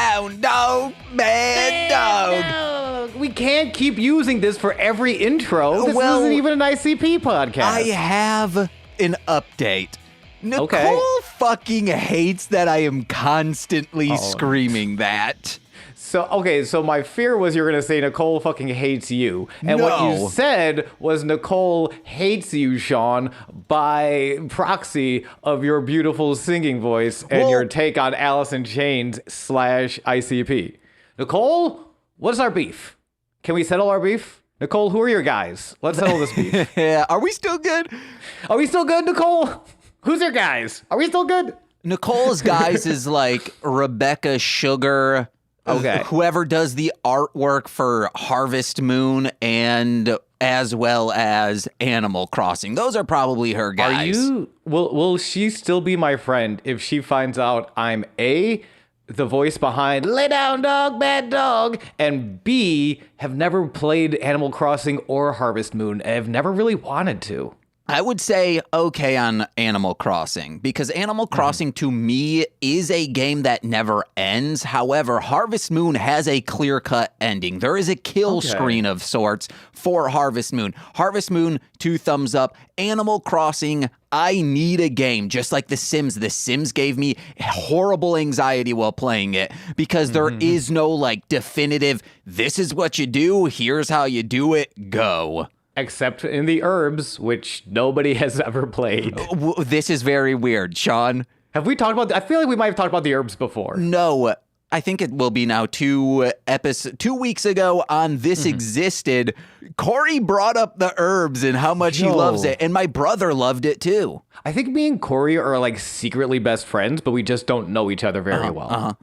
down, dog. Bad dog. We can't keep using this for every intro. This isn't even an ICP podcast. I have an update. Nicole fucking hates that I am constantly screaming that. So my fear was you were going to say Nicole fucking hates you. And what you said was Nicole hates you, Sean, by proxy of your beautiful singing voice and your take on Alice in Chains / ICP. Nicole, what's our beef? Can we settle our beef? Nicole, who are your guys? Let's settle this beef. Yeah, are we still good? Are we still good, Nicole? Who's your guys? Are we still good? Nicole's guys is like Rebecca Sugar. Okay. Whoever does the artwork for Harvest Moon and as well as Animal Crossing. Those are probably her guys. Will she still be my friend if she finds out I'm A, the voice behind Lay Down Dog, Bad Dog, and B, have never played Animal Crossing or Harvest Moon and have never really wanted to? I would say okay on Animal Crossing because Animal Crossing to me is a game that never ends. However, Harvest Moon has a clear-cut ending. There is a kill screen of sorts for Harvest Moon. Harvest Moon, 2 thumbs up. Animal Crossing, I need a game, just like The Sims. The Sims gave me horrible anxiety while playing it because there is no like definitive, this is what you do, here's how you do it, go. Except in the Urbz, which nobody has ever played. This is very weird, Sean. Have we talked about... I feel like we might have talked about the Urbz before. No, I think it will be now 2 weeks ago on This Existed. Corey brought up the Urbz and how much he loves it. And my brother loved it too. I think me and Corey are like secretly best friends, but we just don't know each other very well.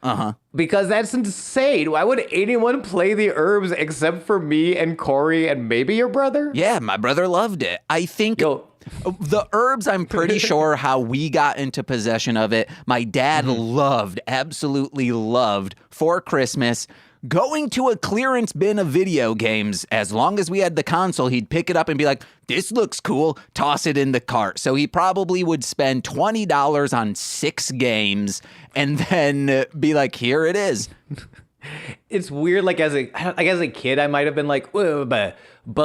Because that's insane. Why would anyone play the Urbz except for me and Corey and maybe your brother? Yeah, my brother loved it. I think... The Urbz, I'm pretty sure how we got into possession of it. My dad absolutely loved, for Christmas, going to a clearance bin of video games. As long as we had the console, he'd pick it up and be like, this looks cool, toss it in the cart. So he probably would spend $20 on 6 games and then be like, here it is. It's weird, like as a kid, I might have been like, but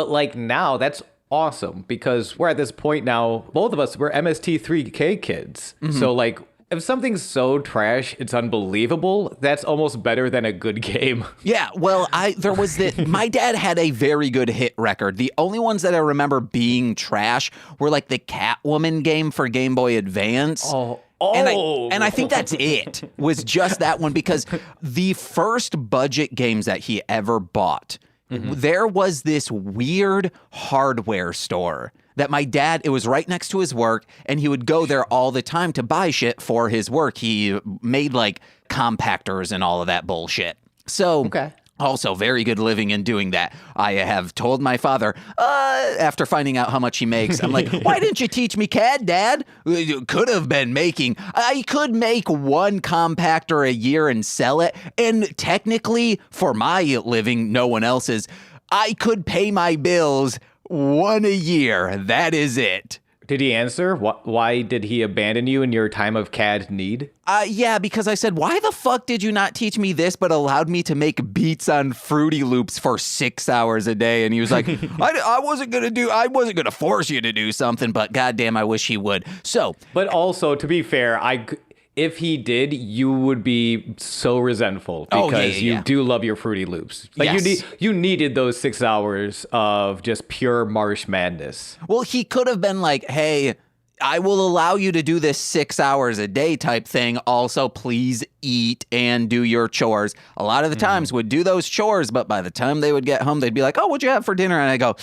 like now, that's awesome because we're at this point now, both of us, we're MST3K kids. So like if something's so trash it's unbelievable, that's almost better than a good game. Yeah, well, my dad had a very good hit record. The only ones that I remember being trash were like the Catwoman game for Game Boy Advance. And I think that's it, was just that one, because the first budget games that he ever bought, there was this weird hardware store that my dad, it was right next to his work, and he would go there all the time to buy shit for his work. He made like compactors and all of that bullshit. So also very good living in doing that. I have told my father, after finding out how much he makes, I'm like, why didn't you teach me CAD, Dad? I could make 1 compactor a year and sell it. And technically, for my living, no one else's, I could pay my bills 1 a year. That is it. Did he answer? Why did he abandon you in your time of CAD need? Yeah, because I said, why the fuck did you not teach me this but allowed me to make beats on Fruity Loops for 6 hours a day? And he was like, I wasn't going to force you to do something, but goddamn, I wish he would. So, but also, to be fair, if he did, you would be so resentful because you do love your Fruity Loops. Like you needed those 6 hours of just pure Marsh madness. Well, he could have been like, hey, I will allow you to do this 6 hours a day type thing. Also, please eat and do your chores. A lot of the times would do those chores, but by the time they would get home, they'd be like, oh, what'd you have for dinner? And I go,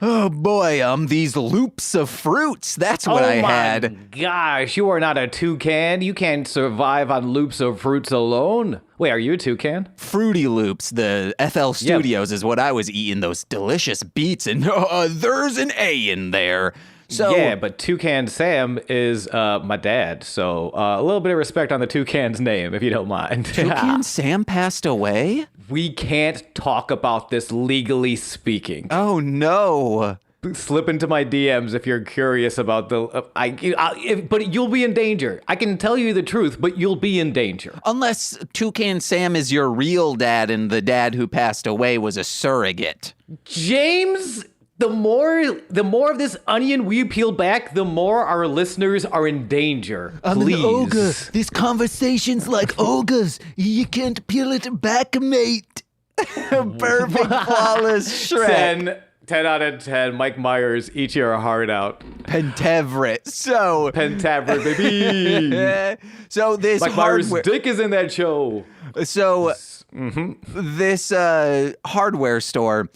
oh boy, these loops of fruits. That's what I had. Oh my gosh, you are not a toucan. You can't survive on loops of fruits alone. Wait, are you a toucan? Fruity Loops, the FL Studios is what I was eating, those delicious beats, and there's an A in there. So, yeah, but Toucan Sam is my dad, so a little bit of respect on the Toucan's name, if you don't mind. Toucan Sam passed away? We can't talk about this legally speaking. Oh, no. slip into my DMs if you're curious about but you'll be in danger. I can tell you the truth, but you'll be in danger. Unless Toucan Sam is your real dad and the dad who passed away was a surrogate. James, the more of this onion we peel back, the more our listeners are in danger. I'm Please. an ogre. This conversation's like ogres. You can't peel it back, mate. Perfect, flawless Shrek. 10 out of 10. Mike Myers, eat your heart out. Pentaveret. So Pentaveret, baby. So this Mike Myers' dick is in that show. So this hardware store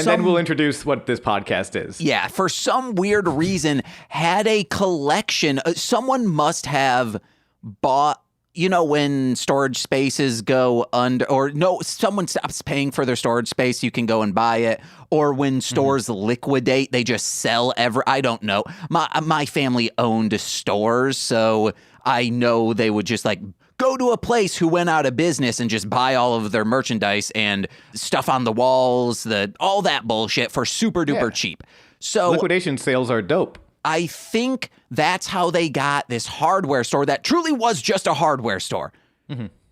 then we'll introduce what this podcast is. Yeah, for some weird reason had a collection. Someone must have bought. You know, when storage spaces go under, or no, someone stops paying for their storage space, you can go and buy it. Or when stores liquidate, they just sell I don't know. My family owned stores, so I know they would just like go to a place who went out of business and just buy all of their merchandise and stuff on the walls, all that bullshit for super duper cheap. So liquidation sales are dope. I think that's how they got this hardware store that truly was just a hardware store.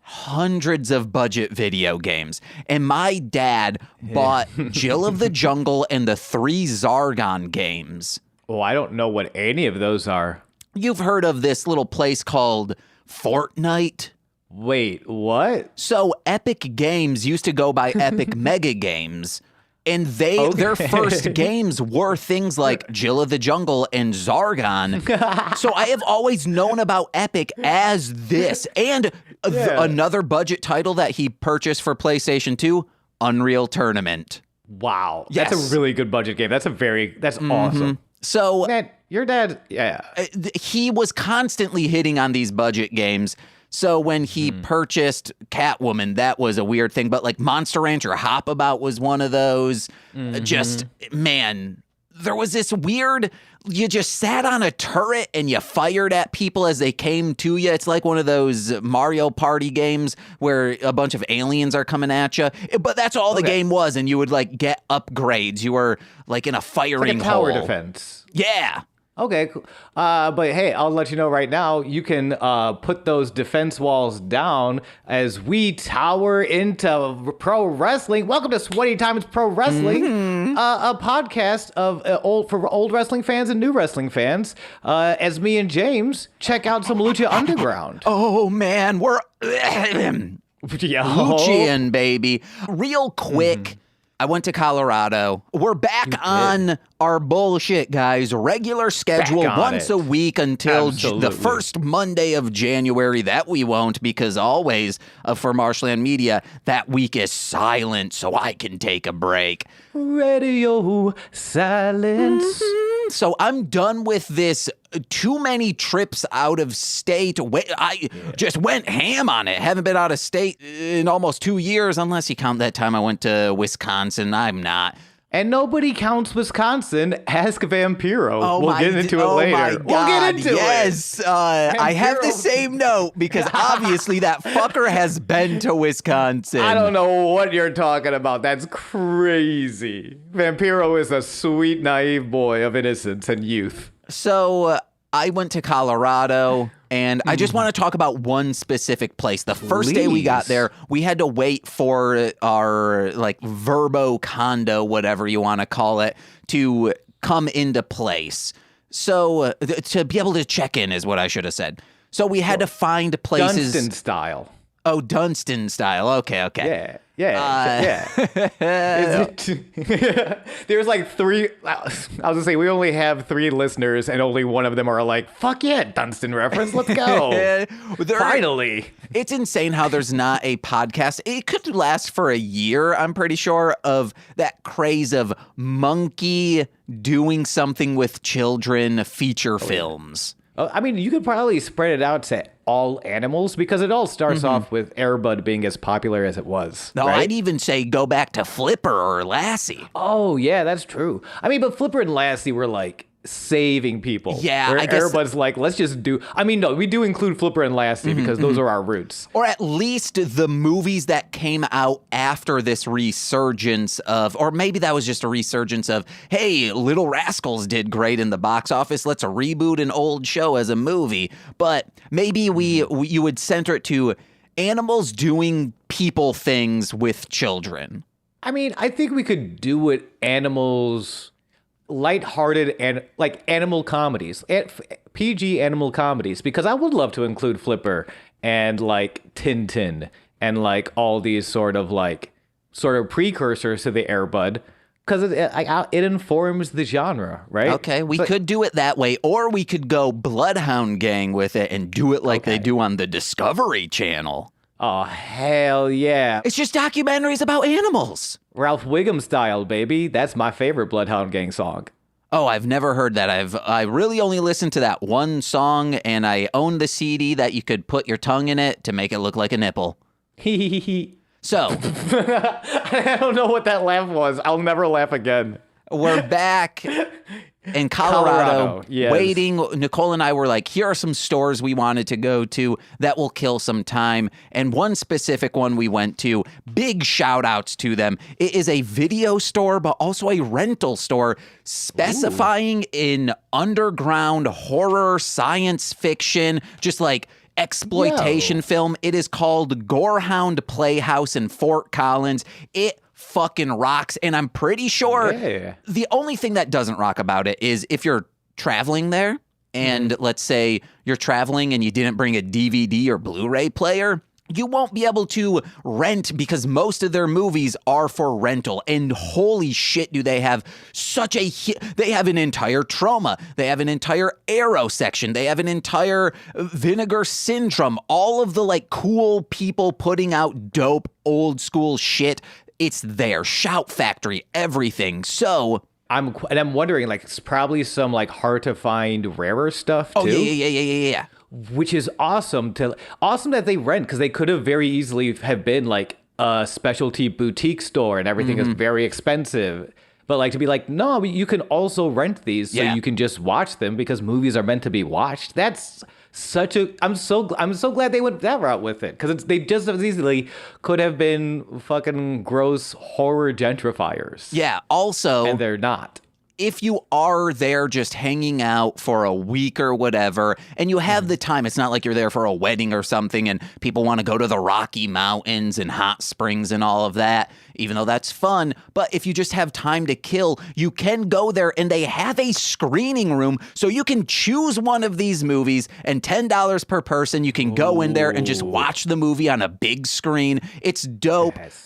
Hundreds of budget video games. And my dad bought Jill of the Jungle and the 3 Zargon games. Oh, I don't know what any of those are. You've heard of this little place called Fortnite? Wait, what? So Epic Games used to go by Epic Mega Games. And their first games were things like Jill of the Jungle and Zargon. So I have always known about Epic as this. And another budget title that he purchased for PlayStation 2, Unreal Tournament. Wow. Yes. That's a really good budget game. That's awesome. So man, your dad, he was constantly hitting on these budget games. So when he purchased Catwoman, that was a weird thing. But like Monster Rancher Hop About was one of those. Just, man, there was this weird, you just sat on a turret and you fired at people as they came to you. It's like one of those Mario Party games where a bunch of aliens are coming at you. But that's all the game was. And you would like get upgrades. You were like in a firing hole. Tower defense. Yeah. Okay, cool. But hey, I'll let you know right now, you can put those defense walls down as we tower into pro wrestling. Welcome to Sweaty Times Pro Wrestling, a podcast for old wrestling fans and new wrestling fans. As me and James check out some Lucha Underground. Oh man, we're Luchian, baby. Real quick. I went to Colorado. We're back on our bullshit, guys. Regular schedule once a week until the first Monday of January. That we won't, because always for Marshland Media, that week is silent, so I can take a break. Radio silence. So I'm done with this too many trips out of state. I just went ham on it. Haven't been out of state in almost 2 years, unless you count that time I went to Wisconsin. I'm not. And nobody counts Wisconsin. Ask Vampiro. Oh, we'll get into it later. My God, we'll get into it. Yes. I have the same note because obviously that fucker has been to Wisconsin. I don't know what you're talking about. That's crazy. Vampiro is a sweet, naive boy of innocence and youth. So I went to Colorado, and I just want to talk about one specific place. The first day we got there, we had to wait for our like Verbo condo, whatever you want to call it, to come into place. So to be able to check in is what I should have said. So we had to find places. Dunstan style. Oh, Dunstan style. Okay. Yeah. There's like 3. I was gonna say we only have 3 listeners, and only one of them are like, "Fuck yeah, Dunstan reference, let's go!" Finally, it's insane how there's not a podcast. It could last for a year, I'm pretty sure, of that craze of monkey doing something with children feature films. I mean, you could probably spread it out to all animals, because it all starts off with Air Bud being as popular as it was. No, right? I'd even say go back to Flipper or Lassie. Oh, yeah, that's true. I mean, but Flipper and Lassie were like saving people. Yeah, where I guess everybody's like, let's just do. I mean, no, we do include Flipper and Lassie because those are our roots. Or at least the movies that came out after this resurgence of, or maybe that was just a resurgence of, hey, Little Rascals did great in the box office. Let's reboot an old show as a movie. But maybe you would center it to animals doing people things with children. I mean, I think we could do it animals, lighthearted and like animal comedies, PG animal comedies, because I would love to include Flipper and like Tintin and like all these sort of precursors to the Air Bud, because it informs the genre, right? Okay, we could do it that way, or we could go Bloodhound Gang with it and do it like they do on the Discovery Channel. Oh, hell yeah. It's just documentaries about animals. Ralph Wiggum style, baby. That's my favorite Bloodhound Gang song. Oh, I've never heard that. I really only listened to that one song, and I own the CD that you could put your tongue in it to make it look like a nipple. So. I don't know what that laugh was. I'll never laugh again. We're back in Colorado, yes. waiting. Nicole and I were like, here are some stores we wanted to go to that will kill some time. And one specific one we went to, big shout outs to them. It is a video store, but also a rental store specifying in underground horror, science fiction, just like exploitation film. It is called Gorehound Playhouse in Fort Collins. It fucking rocks, and I'm pretty sure the only thing that doesn't rock about it is if you're traveling there and let's say you're traveling and you didn't bring a DVD or Blu-ray player, you won't be able to rent because most of their movies are for rental. And holy shit, do they have they have an entire Trauma. They have an entire Arrow section. They have an entire Vinegar Syndrome. All of the like cool people putting out dope old school shit. It's there. Shout Factory, everything. So I'm wondering, like, it's probably some like hard to find rarer stuff too. Oh yeah. Which is awesome that they rent, because they could have very easily have been like a specialty boutique store and everything is very expensive. But like to be like, no, you can also rent these so you can just watch them because movies are meant to be watched. That's such a I'm so glad they went that route with it, because they just as easily could have been fucking gross horror gentrifiers. Yeah. Also, and they're not. If you are there just hanging out for a week or whatever, and you have the time, it's not like you're there for a wedding or something and people want to go to the Rocky Mountains and hot springs and all of that, even though that's fun. But if you just have time to kill, you can go there, and they have a screening room so you can choose one of these movies, and $10 per person. You can go in there and just watch the movie on a big screen. It's dope. Yes.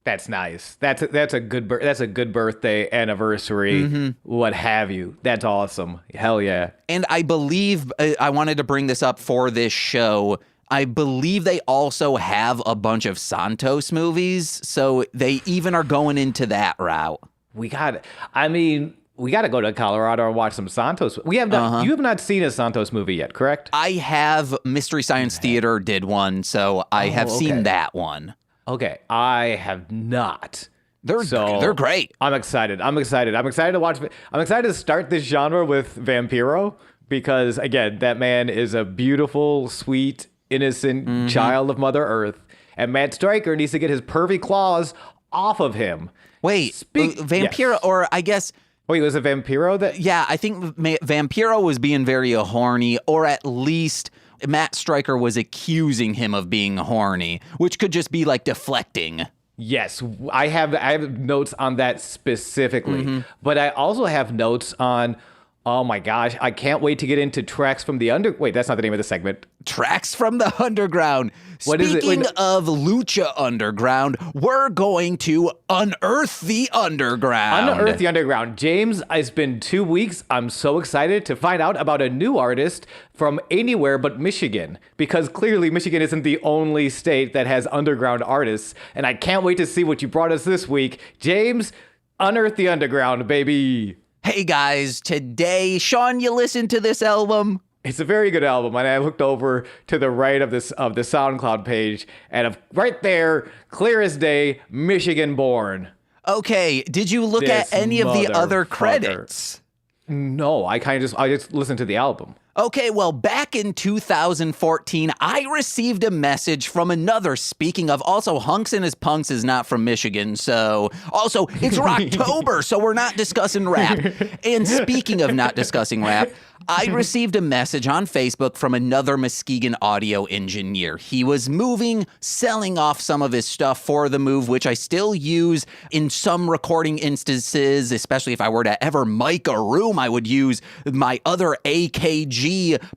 That's nice. That's a good birthday, anniversary, what have you. That's awesome. Hell yeah. And I believe I wanted to bring this up for this show. I believe they also have a bunch of Santos movies, so they even are going into that route. We got to go to Colorado and watch some Santos. You have not seen a Santos movie yet, correct? I have. Mystery Science Theater did one, so I have seen that one. Okay, I have not. They're great. I'm excited. I'm excited to watch. I'm excited to start this genre with Vampiro, because again, that man is a beautiful, sweet, innocent child of Mother Earth, and Matt Stryker needs to get his pervy claws off of him. Wait, Vampiro, or I guess. Wait, was it Vampiro that? Yeah, I think Vampiro was being very horny, or at least Matt Stryker was accusing him of being horny, which could just be like deflecting. Yes, I have notes on that specifically, but I also have notes on, oh my gosh, I can't wait to get into Tracks from the Wait, that's not the name of the segment. Tracks from the Underground. What is it? Speaking of Lucha Underground, we're going to unearth the underground. Unearth the Underground. James, it's been 2 weeks. I'm so excited to find out about a new artist from anywhere but Michigan, because clearly Michigan isn't the only state that has underground artists, and I can't wait to see what you brought us this week. James, unearth the underground, baby. Hey guys, today, Sean, you listened to this album? It's a very good album, and I looked over to the right of the SoundCloud page, and right there, clear as day, Michigan born. Okay, did you look at any of the other credits? No, I just listened to the album. Okay, well, back in 2014, I received a message from another. Speaking of, also, Hunks and His Punks is not from Michigan, so also, it's Rocktober, so we're not discussing rap. And speaking of not discussing rap, I received a message on Facebook from another Muskegon audio engineer. He was moving, selling off some of his stuff for the move, which I still use in some recording instances, especially if I were to ever mic a room, I would use my other AKG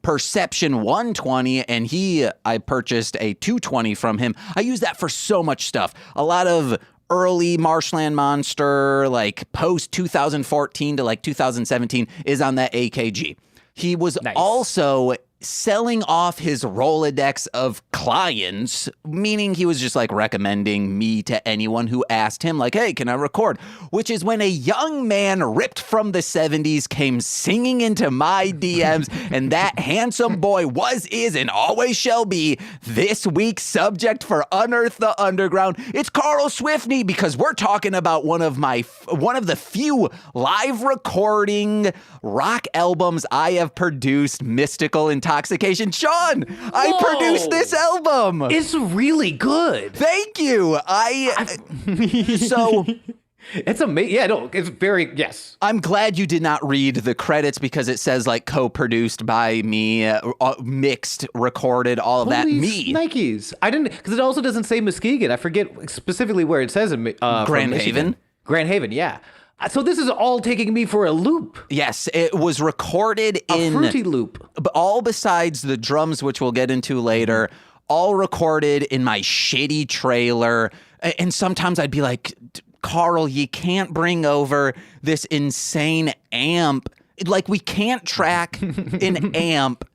Perception 120, and I purchased a 220 from him. I use that for so much stuff. A lot of early Marshland Monster, like post 2014 to like 2017, is on that AKG. He was also selling off his Rolodex of clients, meaning he was just like recommending me to anyone who asked him, like, hey, can I record? Which is when a young man ripped from the 70s came singing into my DMs, and that handsome boy is, and always shall be this week's subject for Unearth the Underground. It's Carl Swifney, because we're talking about one of the few live recording rock albums I have produced, Mystical Intoxication. Sean, I produced this album. It's really good. Thank you. So it's amazing. Yeah, no, it's very, yes. I'm glad you did not read the credits, because it says like co-produced by me, mixed, recorded, all of that. Me. Nikes. I didn't, because it also doesn't say Muskegon. I forget specifically where it says in Grand Haven. Grand Haven, yeah. So this is all taking me for a loop. Yes, it was recorded in... a fruity loop. All besides the drums, which we'll get into later, all recorded in my shitty trailer. And sometimes I'd be like, Carl, you can't bring over this insane amp. Like, we can't track an amp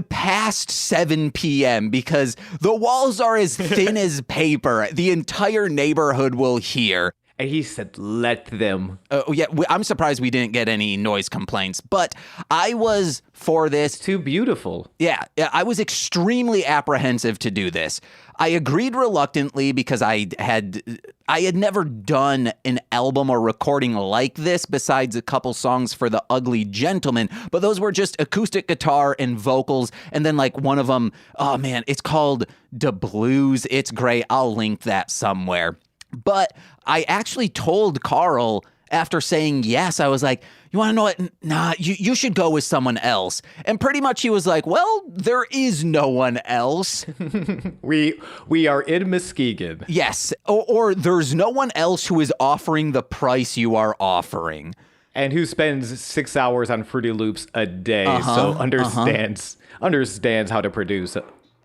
past 7 p.m. because the walls are as thin as paper. The entire neighborhood will hear. And he said, let them. Yeah, I'm surprised we didn't get any noise complaints, but I was for this. It's too beautiful. Yeah, I was extremely apprehensive to do this. I agreed reluctantly because I had never done an album or recording like this besides a couple songs for The Ugly Gentleman, but those were just acoustic guitar and vocals, and then like one of them, oh man, it's called Da Blues. It's great. I'll link that somewhere. But I actually told Carl after saying yes, I was like, you want to know what? Nah, you should go with someone else. And pretty much he was like, well, there is no one else. We are in Muskegon. Yes. Or there's no one else who is offering the price you are offering. And who spends 6 hours on Fruity Loops a day, so understands how to produce.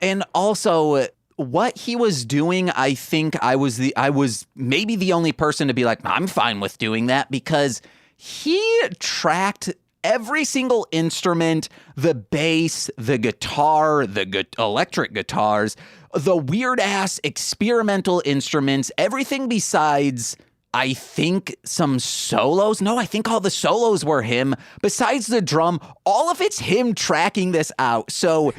And also, what he was doing, I think I was maybe the only person to be like, I'm fine with doing that, because he tracked every single instrument, the bass, the guitar, the electric guitars, the weird ass experimental instruments, everything besides, I think, some solos. No, I think all the solos were him. Besides the drum, all of it's him tracking this out. So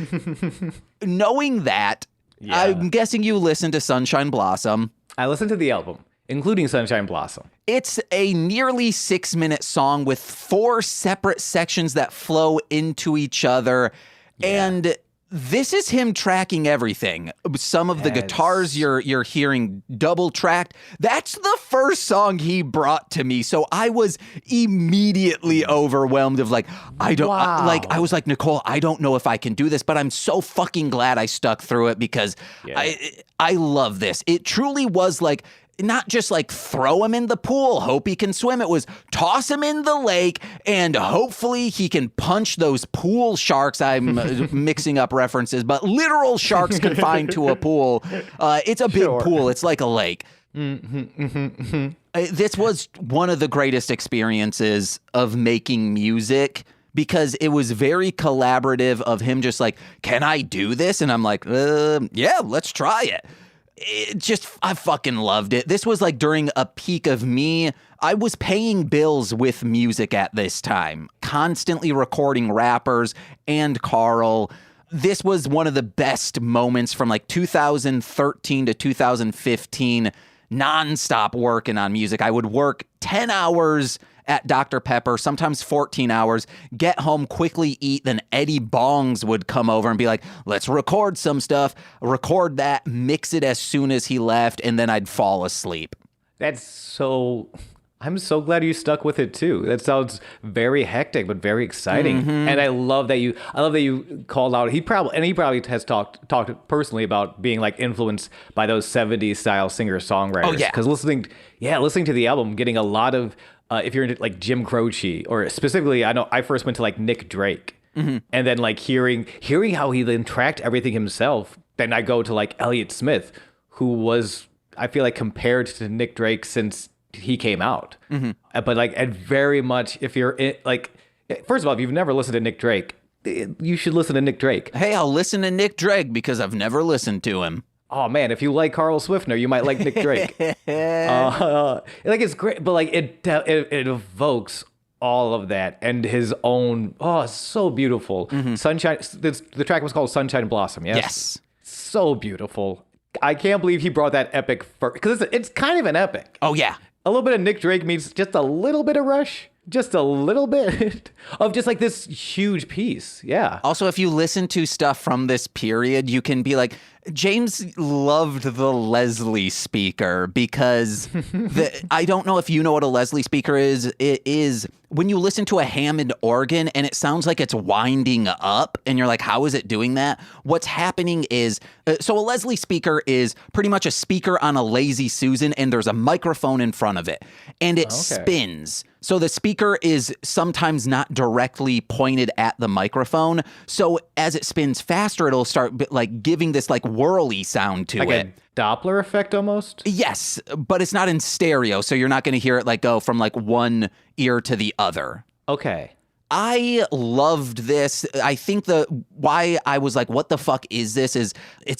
knowing that, yeah. I'm guessing you listened to Sunshine Blossom. I listened to the album, including Sunshine Blossom. It's a nearly 6-minute song with 4 separate sections that flow into each other. Yeah. And this is him tracking everything. Some of the guitars you're hearing double tracked. That's the first song he brought to me. So I was immediately overwhelmed of like, I was like, Nicole, I don't know if I can do this, but I'm so fucking glad I stuck through it, because I love this. It truly was like, not just like throw him in the pool, hope he can swim. It was toss him in the lake and hopefully he can punch those pool sharks. I'm mixing up references, but literal sharks confined to a pool. It's a big pool. It's like a lake. This was one of the greatest experiences of making music, because it was very collaborative of him just like, can I do this? And I'm like, yeah, let's try it. I fucking loved it. This was like during a peak of me. I was paying bills with music at this time, constantly recording rappers and Carl. This was one of the best moments from like 2013 to 2015, nonstop working on music. I would work 10 hours at Dr. Pepper, sometimes 14 hours, get home, quickly eat, then Eddie Bongs would come over and be like, let's record some stuff, record that, mix it as soon as he left, and then I'd fall asleep. I'm so glad you stuck with it too. That sounds very hectic, but very exciting. And I love that you called out. He probably has talked personally about being like influenced by those 70s style singer-songwriters. Oh yeah. Because listening to the album, getting a lot of, if you're into like Jim Croce, or specifically, I know I first went to like Nick Drake, and then like hearing how he then tracked everything himself. Then I go to like Elliott Smith, who was, I feel like, compared to Nick Drake since he came out. But like, and very much, if you're like, first of all, if you've never listened to Nick Drake, you should listen to Nick Drake. Hey, I'll listen to Nick Drake because I've never listened to him. Oh man, if you like Carl Swifney, you might like Nick Drake. Like, it's great, but like it evokes all of that and his own. Oh, it's so beautiful. Sunshine. The track was called Sunshine Blossom. Yes. Yes. So beautiful. I can't believe he brought that epic because it's kind of an epic. Oh yeah. A little bit of Nick Drake means just a little bit of Rush. Just a little bit of just like this huge piece. Yeah. Also, if you listen to stuff from this period, you can be like, James loved the Leslie speaker because I don't know if you know what a Leslie speaker is. It is when you listen to a Hammond organ and it sounds like it's winding up and you're like, how is it doing that? What's happening is, so a Leslie speaker is pretty much a speaker on a Lazy Susan and there's a microphone in front of it and it spins. So the speaker is sometimes not directly pointed at the microphone. So as it spins faster, it'll start like giving this like whirly sound to like it. A Doppler effect almost? Yes, but it's not in stereo. So you're not going to hear it like go from like one ear to the other. Okay. I loved this. I think why I was like, what the fuck is this?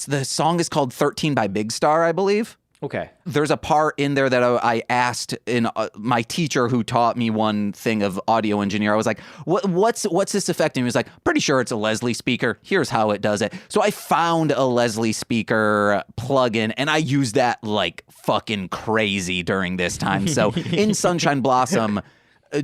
The song is called 13 by Big Star, I believe. Okay. There's a part in there that I asked in my teacher who taught me one thing of audio engineer. I was like, what's this effect? And he was like, pretty sure it's a Leslie speaker. Here's how it does it. So I found a Leslie speaker plugin and I used that like fucking crazy during this time. So in Sunshine Blossom,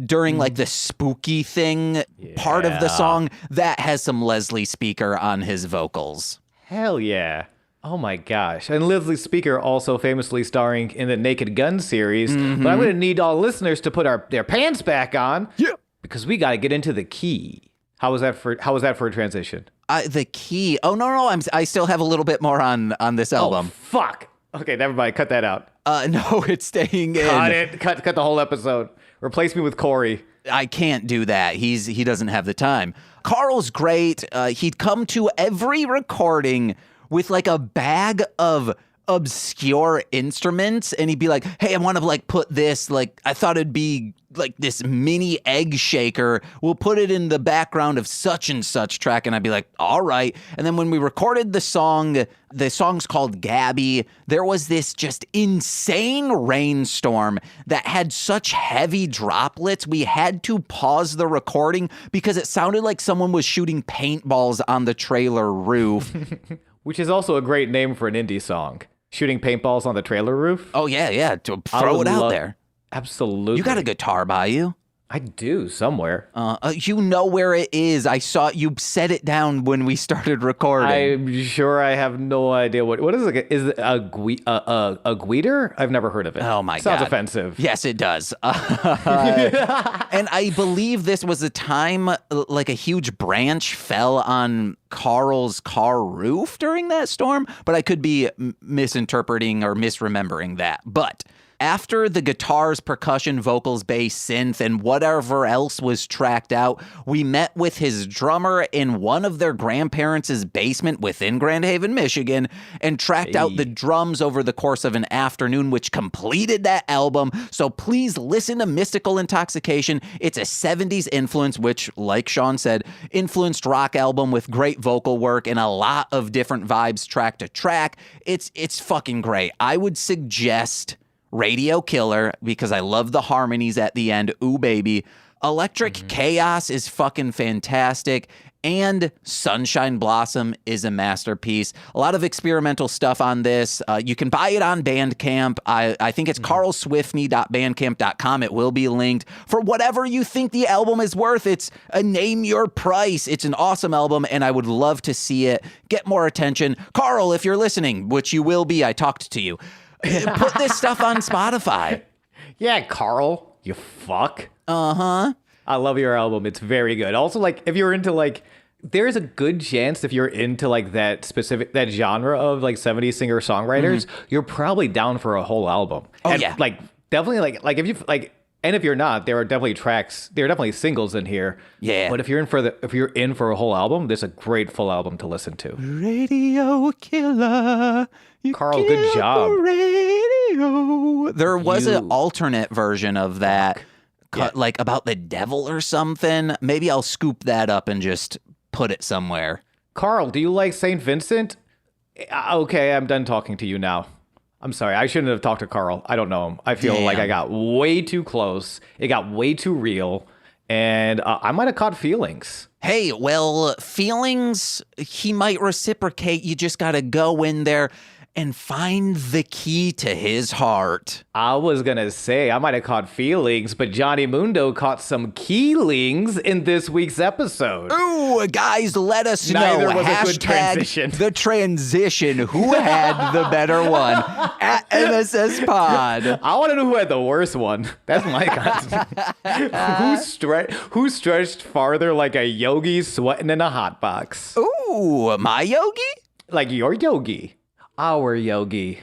during like the spooky thing part of the song, that has some Leslie speaker on his vocals. Hell yeah. Oh my gosh. And Leslie Speaker also famously starring in the Naked Gun series. But I'm going to need all listeners to put their pants back on. Yeah. Because we got to get into the key. How was that for a transition? The key. Oh, no. I still have a little bit more on this album. Oh, fuck. Okay, never mind. Cut that out. No, it's staying in. Cut it. Cut the whole episode. Replace me with Corey. I can't do that. He doesn't have the time. Carl's great. He'd come to every recording with like a bag of obscure instruments and he'd be like, hey, I want to like put this, like I thought it'd be like this mini egg shaker. We'll put it in the background of such and such track. And I'd be like, all right. And then when we recorded the song's called Gabby, there was this just insane rainstorm that had such heavy droplets. We had to pause the recording because it sounded like someone was shooting paintballs on the trailer roof. Which is also a great name for an indie song. Shooting paintballs on the trailer roof? Oh, yeah. To throw it out there. Absolutely. You got a guitar by you? I do, somewhere. You know where it is. I saw you set it down when we started recording. I'm sure I have no idea what is it? Is it a guitar? I've never heard of it. Oh my God. Sounds offensive. Yes, it does. And I believe this was a time like a huge branch fell on Carl's car roof during that storm, but I could be misinterpreting or misremembering that. But after the guitars, percussion, vocals, bass, synth, and whatever else was tracked out, we met with his drummer in one of their grandparents' basement within Grand Haven, Michigan, and tracked out the drums over the course of an afternoon, which completed that album. So please listen to Mystical Intoxication. It's a 70s influence, which, like Sean said, influenced rock album with great vocal work and a lot of different vibes track to track. It's fucking great. I would suggest Radio Killer, because I love the harmonies at the end. Ooh, baby. Electric Chaos is fucking fantastic. And Sunshine Blossom is a masterpiece. A lot of experimental stuff on this. You can buy it on Bandcamp. I think it's carlswifney.bandcamp.com. It will be linked. For whatever you think the album is worth, it's a name your price. It's an awesome album, and I would love to see it get more attention. Carl, if you're listening, which you will be, I talked to you. Put this stuff on Spotify. Yeah, Carl, you fuck. Uh-huh. I love your album. It's very good. Also, like, if you're into, like, there's a good chance if you're into, like, that genre of, like, 70s singer-songwriters, you're probably down for a whole album. Oh, and, yeah. Like, definitely, like, if you, like, and if you're not, there are definitely singles in here. Yeah. But if you're in for a whole album, there's a great full album to listen to. Radio killer. Carl, good job. Radio. There was an alternate version of that. Like about the devil or something. Maybe I'll scoop that up and just put it somewhere. Carl, do you like St. Vincent? Okay, I'm done talking to you now. I'm sorry. I shouldn't have talked to Carl. I don't know him. I feel like I got way too close. It got way too real. And I might have caught feelings. Hey, well, feelings, he might reciprocate. You just got to go in there and find the key to his heart. I was going to say I might have caught feelings, but Johnny Mundo caught some keelings in this week's episode. Ooh, guys, let us know. Neither was a good Hashtag transition. The transition. Who had the better one? At MSS Pod. I want to know who had the worst one. That's my concept. Who stretched farther like a yogi sweating in a hot box? Ooh, my yogi? Like your yogi. Our yogi.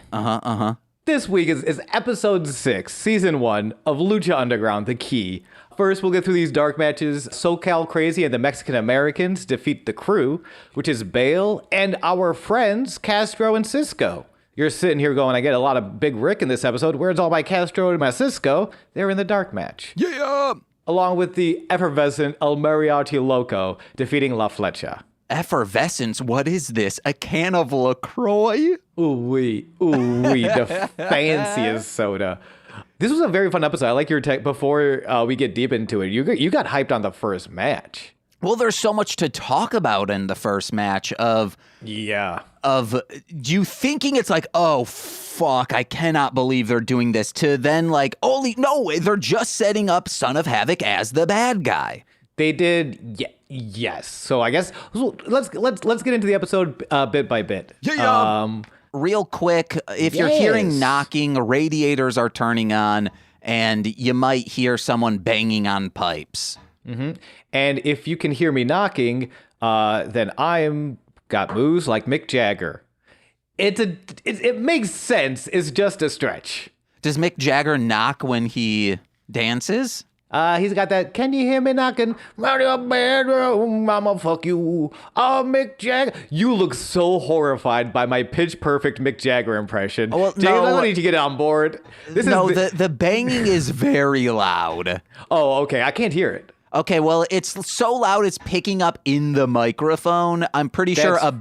This week is episode 6, season 1 of Lucha Underground, The Key. First, we'll get through these dark matches. SoCal Crazy and the Mexican Americans defeat the Crew, which is Bale and our friends Castro and Cisco. You're sitting here going, I get a lot of Big Rick in this episode. Where's all my Castro and my Cisco? They're in the dark match. Yeah. Along with the effervescent El Mariachi Loco defeating La Flecha. Effervescence, what is this? A can of LaCroix? Ooh-wee, the fanciest soda. This was a very fun episode. I like your take. Before we get deep into it, you got hyped on the first match. Well, there's so much to talk about in the first match of you thinking it's like, oh, fuck, I cannot believe they're doing this, to then like, holy, no, they're just setting up Son of Havoc as the bad guy. They did, yes. So I guess let's get into the episode bit by bit. Real quick, if you're hearing knocking, radiators are turning on, and you might hear someone banging on pipes. Mm-hmm. And if you can hear me knocking, then I'm got moves like Mick Jagger. It makes sense. It's just a stretch. Does Mick Jagger knock when he dances? He's got that, can you hear me knocking? Round your bedroom, I'ma fuck you. Oh, Mick Jagger. You look so horrified by my pitch perfect Mick Jagger impression. Well, James, I don't need to get on board. The banging is very loud. Oh, okay. I can't hear it. Okay, well, it's so loud it's picking up in the microphone. I'm pretty sure a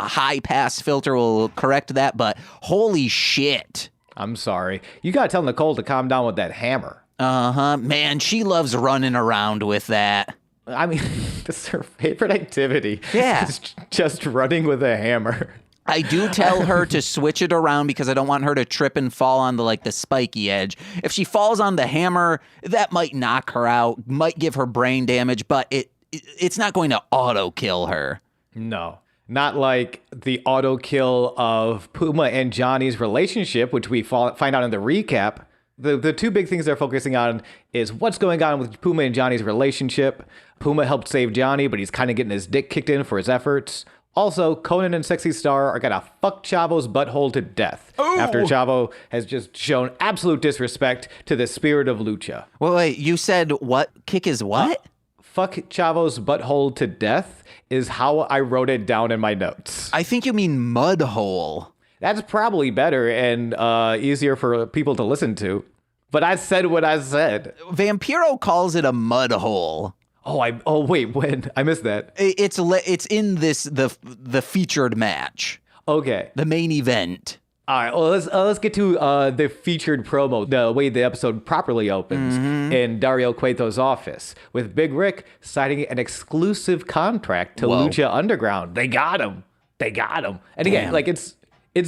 high pass filter will correct that, but holy shit. I'm sorry. You gotta tell Nicole to calm down with that hammer. Man, she loves running around with that. I mean, this is her favorite activity. Yeah. It's just running with a hammer. I do tell her to switch it around because I don't want her to trip and fall on the spiky edge. If she falls on the hammer, that might knock her out, might give her brain damage, but it's not going to auto kill her. No. Not like the auto kill of Puma and Johnny's relationship, which we find out in the recap. The two big things they're focusing on is what's going on with Puma and Johnny's relationship. Puma helped save Johnny, but he's kind of getting his dick kicked in for his efforts. Also, Conan and Sexy Star are gonna fuck Chavo's butthole to death after Chavo has just shown absolute disrespect to the spirit of Lucha. Wait, you said what? Kick is what? Fuck Chavo's butthole to death is how I wrote it down in my notes. I think you mean mudhole. That's probably better and easier for people to listen to. But I said what I said. Vampiro calls it a mudhole. Wait, when? I missed that. It's in the featured match. Okay. The main event. All right, well, let's get to the featured promo, the way the episode properly opens in Dario Cueto's office, with Big Rick signing an exclusive contract to Lucha Underground. They got him. And again, like it's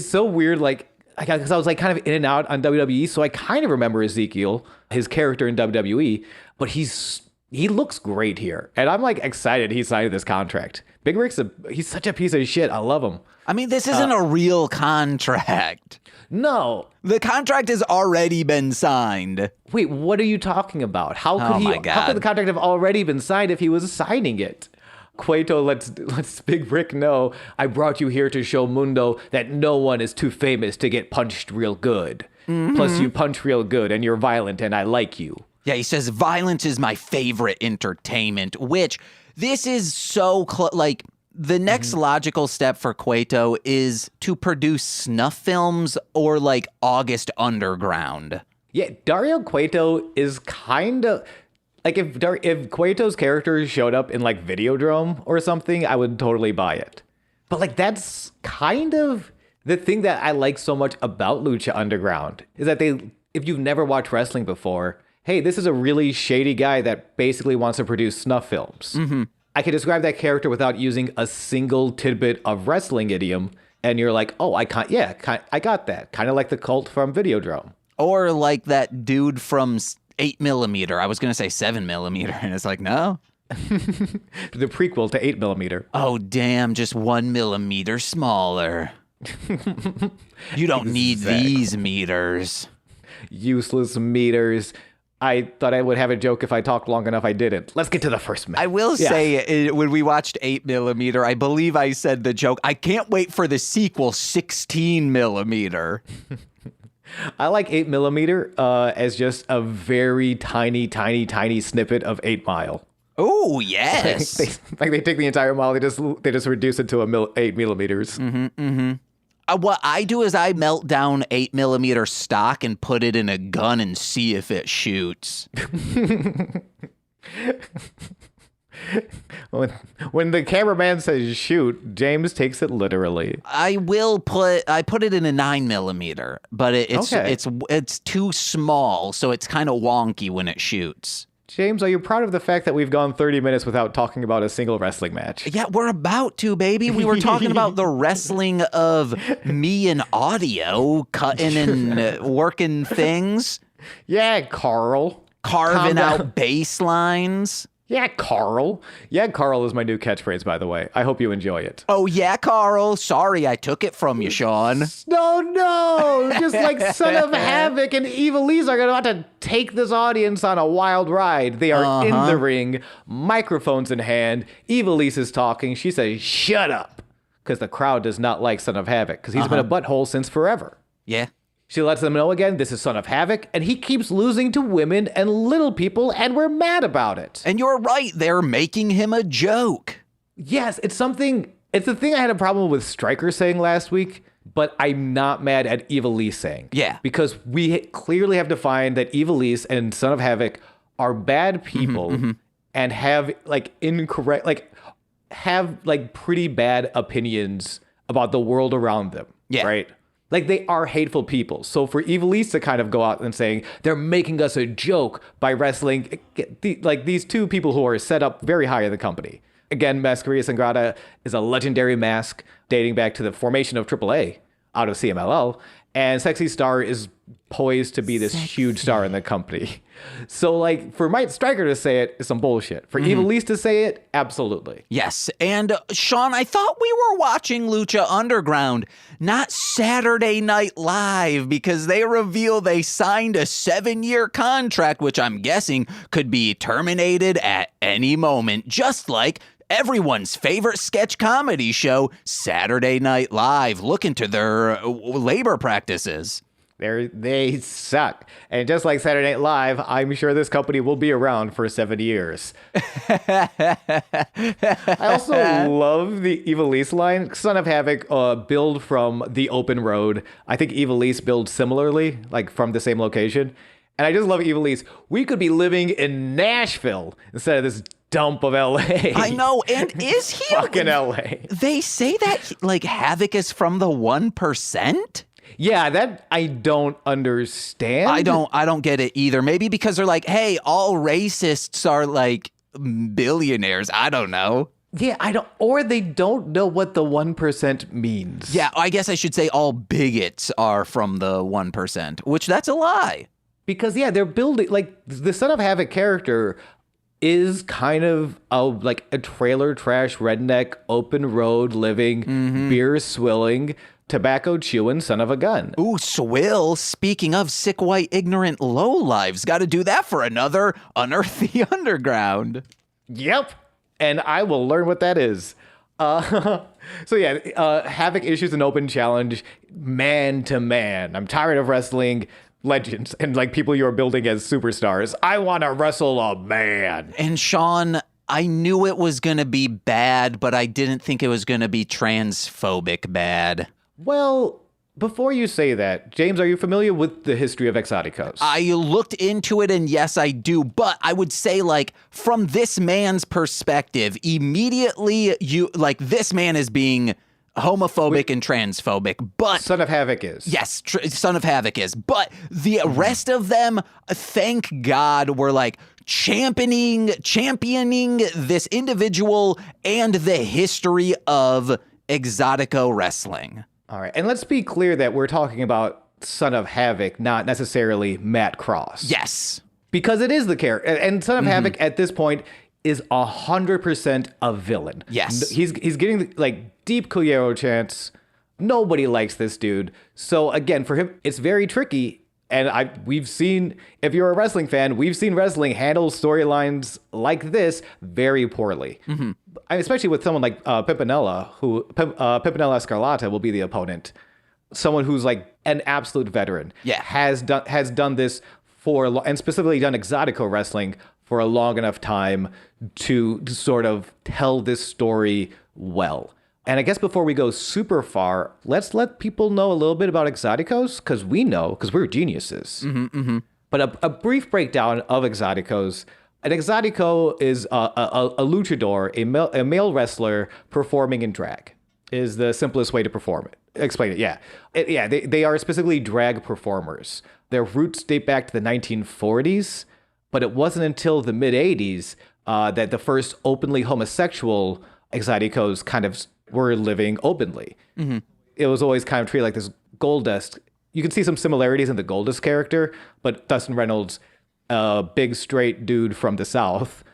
so weird, like, because I was like kind of in and out on WWE, so I kind of remember Ezekiel, his character in WWE, but he looks great here, and I'm like excited he signed this contract. Big Rick's he's such a piece of shit. I love him. I mean, this isn't a real contract. No. The contract has already been signed. Wait, what are you talking about? How could the contract have already been signed if he was signing it? Cueto lets Big Rick know, I brought you here to show Mundo that no one is too famous to get punched real good. Plus, you punch real good, and you're violent, and I like you. Yeah, he says, violence is my favorite entertainment, which this is so like... The next logical step for Cueto is to produce snuff films or like August Underground. Yeah, Dario Cueto is kind of like if Cueto's character showed up in like Videodrome or something, I would totally buy it. But like that's kind of the thing that I like so much about Lucha Underground is that if you've never watched wrestling before, hey, this is a really shady guy that basically wants to produce snuff films. I can describe that character without using a single tidbit of wrestling idiom, and you're like, oh, I got that. Kind of like the cult from Videodrome. Or like that dude from 8mm. I was going to say 7mm, and it's like, no. The prequel to 8mm. Oh, damn, just 1mm smaller. You don't need these meters. Useless meters. I thought I would have a joke if I talked long enough. I didn't. Let's get to the first match. I will say, when we watched 8mm, I believe I said the joke, I can't wait for the sequel, 16mm. I like 8mm as just a very tiny snippet of 8 Mile. Oh, yes. They take the entire mile, they just reduce it to 8mm. What I do is I melt down 8mm stock and put it in a gun and see if it shoots. When the cameraman says shoot, James takes it literally. I put it in a 9mm, but it's too small, so it's kind of wonky when it shoots. James, are you proud of the fact that we've gone 30 minutes without talking about a single wrestling match? Yeah, we're about to, baby. We were talking about the wrestling of me and audio, cutting and working things. Yeah, Carl. Carving out bass lines. Yeah, Carl. Yeah, Carl is my new catchphrase, by the way. I hope you enjoy it. Oh, yeah, Carl. Sorry I took it from you, Sean. No. Just like Son of Havoc and Evilise are going to take this audience on a wild ride. They are in the ring, microphones in hand. Evilise is talking. She says, shut up. Because the crowd does not like Son of Havoc. Because he's been a butthole since forever. Yeah. She lets them know again, this is Son of Havoc, and he keeps losing to women and little people, and we're mad about it. And you're right, they're making him a joke. Yes, it's the thing I had a problem with Stryker saying last week, but I'm not mad at Evilise saying. Yeah. Because we clearly have defined that Evilise and Son of Havoc are bad people and have pretty bad opinions about the world around them. Yeah. Right? Like, they are hateful people. So for Evilise to kind of go out and saying, they're making us a joke by wrestling, these two people who are set up very high in the company. Again, Masquerade Sangrada is a legendary mask dating back to the formation of AAA out of CMLL. And Sexy Star is poised to be this huge star in the company. So, like, for Mike Stryker to say it is some bullshit. For Evilise to say it, absolutely. Yes. And, Sean, I thought we were watching Lucha Underground, not Saturday Night Live, because they reveal they signed a 7-year contract, which I'm guessing could be terminated at any moment, just like everyone's favorite sketch comedy show, Saturday Night Live. Look into their labor practices. They suck. And just like Saturday Night Live, I'm sure this company will be around for 7 years. I also love the Evilise line. Son of Havoc billed from the open road. I think Evilise billed similarly, like from the same location. And I just love Evilise. We could be living in Nashville instead of this dump of LA. I know. And is he fucking LA? They say that like Havoc is from the 1%? Yeah, that I don't understand. I don't get it either. Maybe because they're like, hey, all racists are like billionaires. I don't know. Yeah, or they don't know what the 1% means. Yeah, I guess I should say all bigots are from the 1%, which that's a lie. Because, yeah, they're building, like, the Son of Havoc character is kind of like a trailer trash redneck, open road living, beer swilling, tobacco chewing son of a gun. Ooh, swill. Speaking of sick white ignorant lowlives, got to do that for another Unearth the Underground. Yep. And I will learn what that is. So yeah, Havoc issues an open challenge, man to man. I'm tired of wrestling legends and like people you are building as superstars. I want to wrestle a man. And Sean, I knew it was going to be bad, but I didn't think it was going to be transphobic bad. Well, before you say that, James, are you familiar with the history of Exoticos? I looked into it, and yes, I do. But I would say, like, from this man's perspective, immediately this man is being homophobic and transphobic. But Son of Havoc is. Yes, Son of Havoc is. But the rest of them, thank God, were like championing this individual and the history of Exotico wrestling. All right. And let's be clear that we're talking about Son of Havoc, not necessarily Matt Cross. Yes. Because it is the character. And Son of Havoc at this point is 100% a villain. Yes. He's getting like deep Collero chants. Nobody likes this dude. So again, for him, it's very tricky. And we've seen, if you're a wrestling fan, we've seen wrestling handle storylines like this very poorly. I mean, especially with someone like Pimpinella, Pimpinella Escarlata will be the opponent. Someone who's like an absolute veteran. Yeah. Has done this and specifically done Exotico wrestling for a long enough time to sort of tell this story well. And I guess before we go super far, let's let people know a little bit about Exoticos, because we know, because we're geniuses. But a brief breakdown of Exoticos. An Exotico is a luchador, a male wrestler performing in drag, is the simplest way to explain it. Yeah. They are specifically drag performers. Their roots date back to the 1940s, but it wasn't until the mid-80s that the first openly homosexual Exoticos kind of were living openly. It was always kind of treated like this Goldust. You can see some similarities in the Goldust character, but Dustin Reynolds, a big straight dude from the South,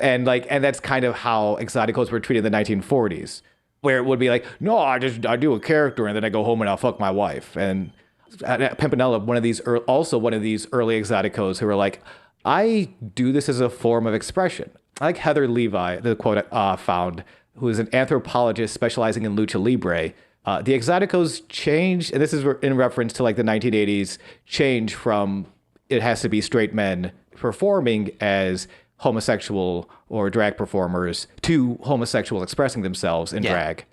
and that's kind of how Exoticos were treated in the 1940s, where it would be like, no, I do a character and then I go home and I'll fuck my wife. And Pimpinella, one of these early Exoticos who were like, I do this as a form of expression. I like Heather Levi, the quote found, who is an anthropologist specializing in lucha libre. The Exoticos changed, and this is in reference to like the 1980s, change from it has to be straight men performing as homosexual or drag performers to homosexual expressing themselves in drag.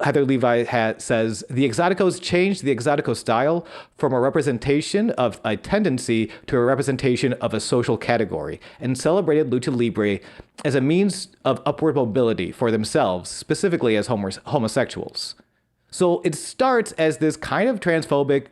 Heather Levi says, the Exoticos changed the Exotico style from a representation of a tendency to a representation of a social category and celebrated lucha libre as a means of upward mobility for themselves, specifically as homosexuals. So it starts as this kind of transphobic,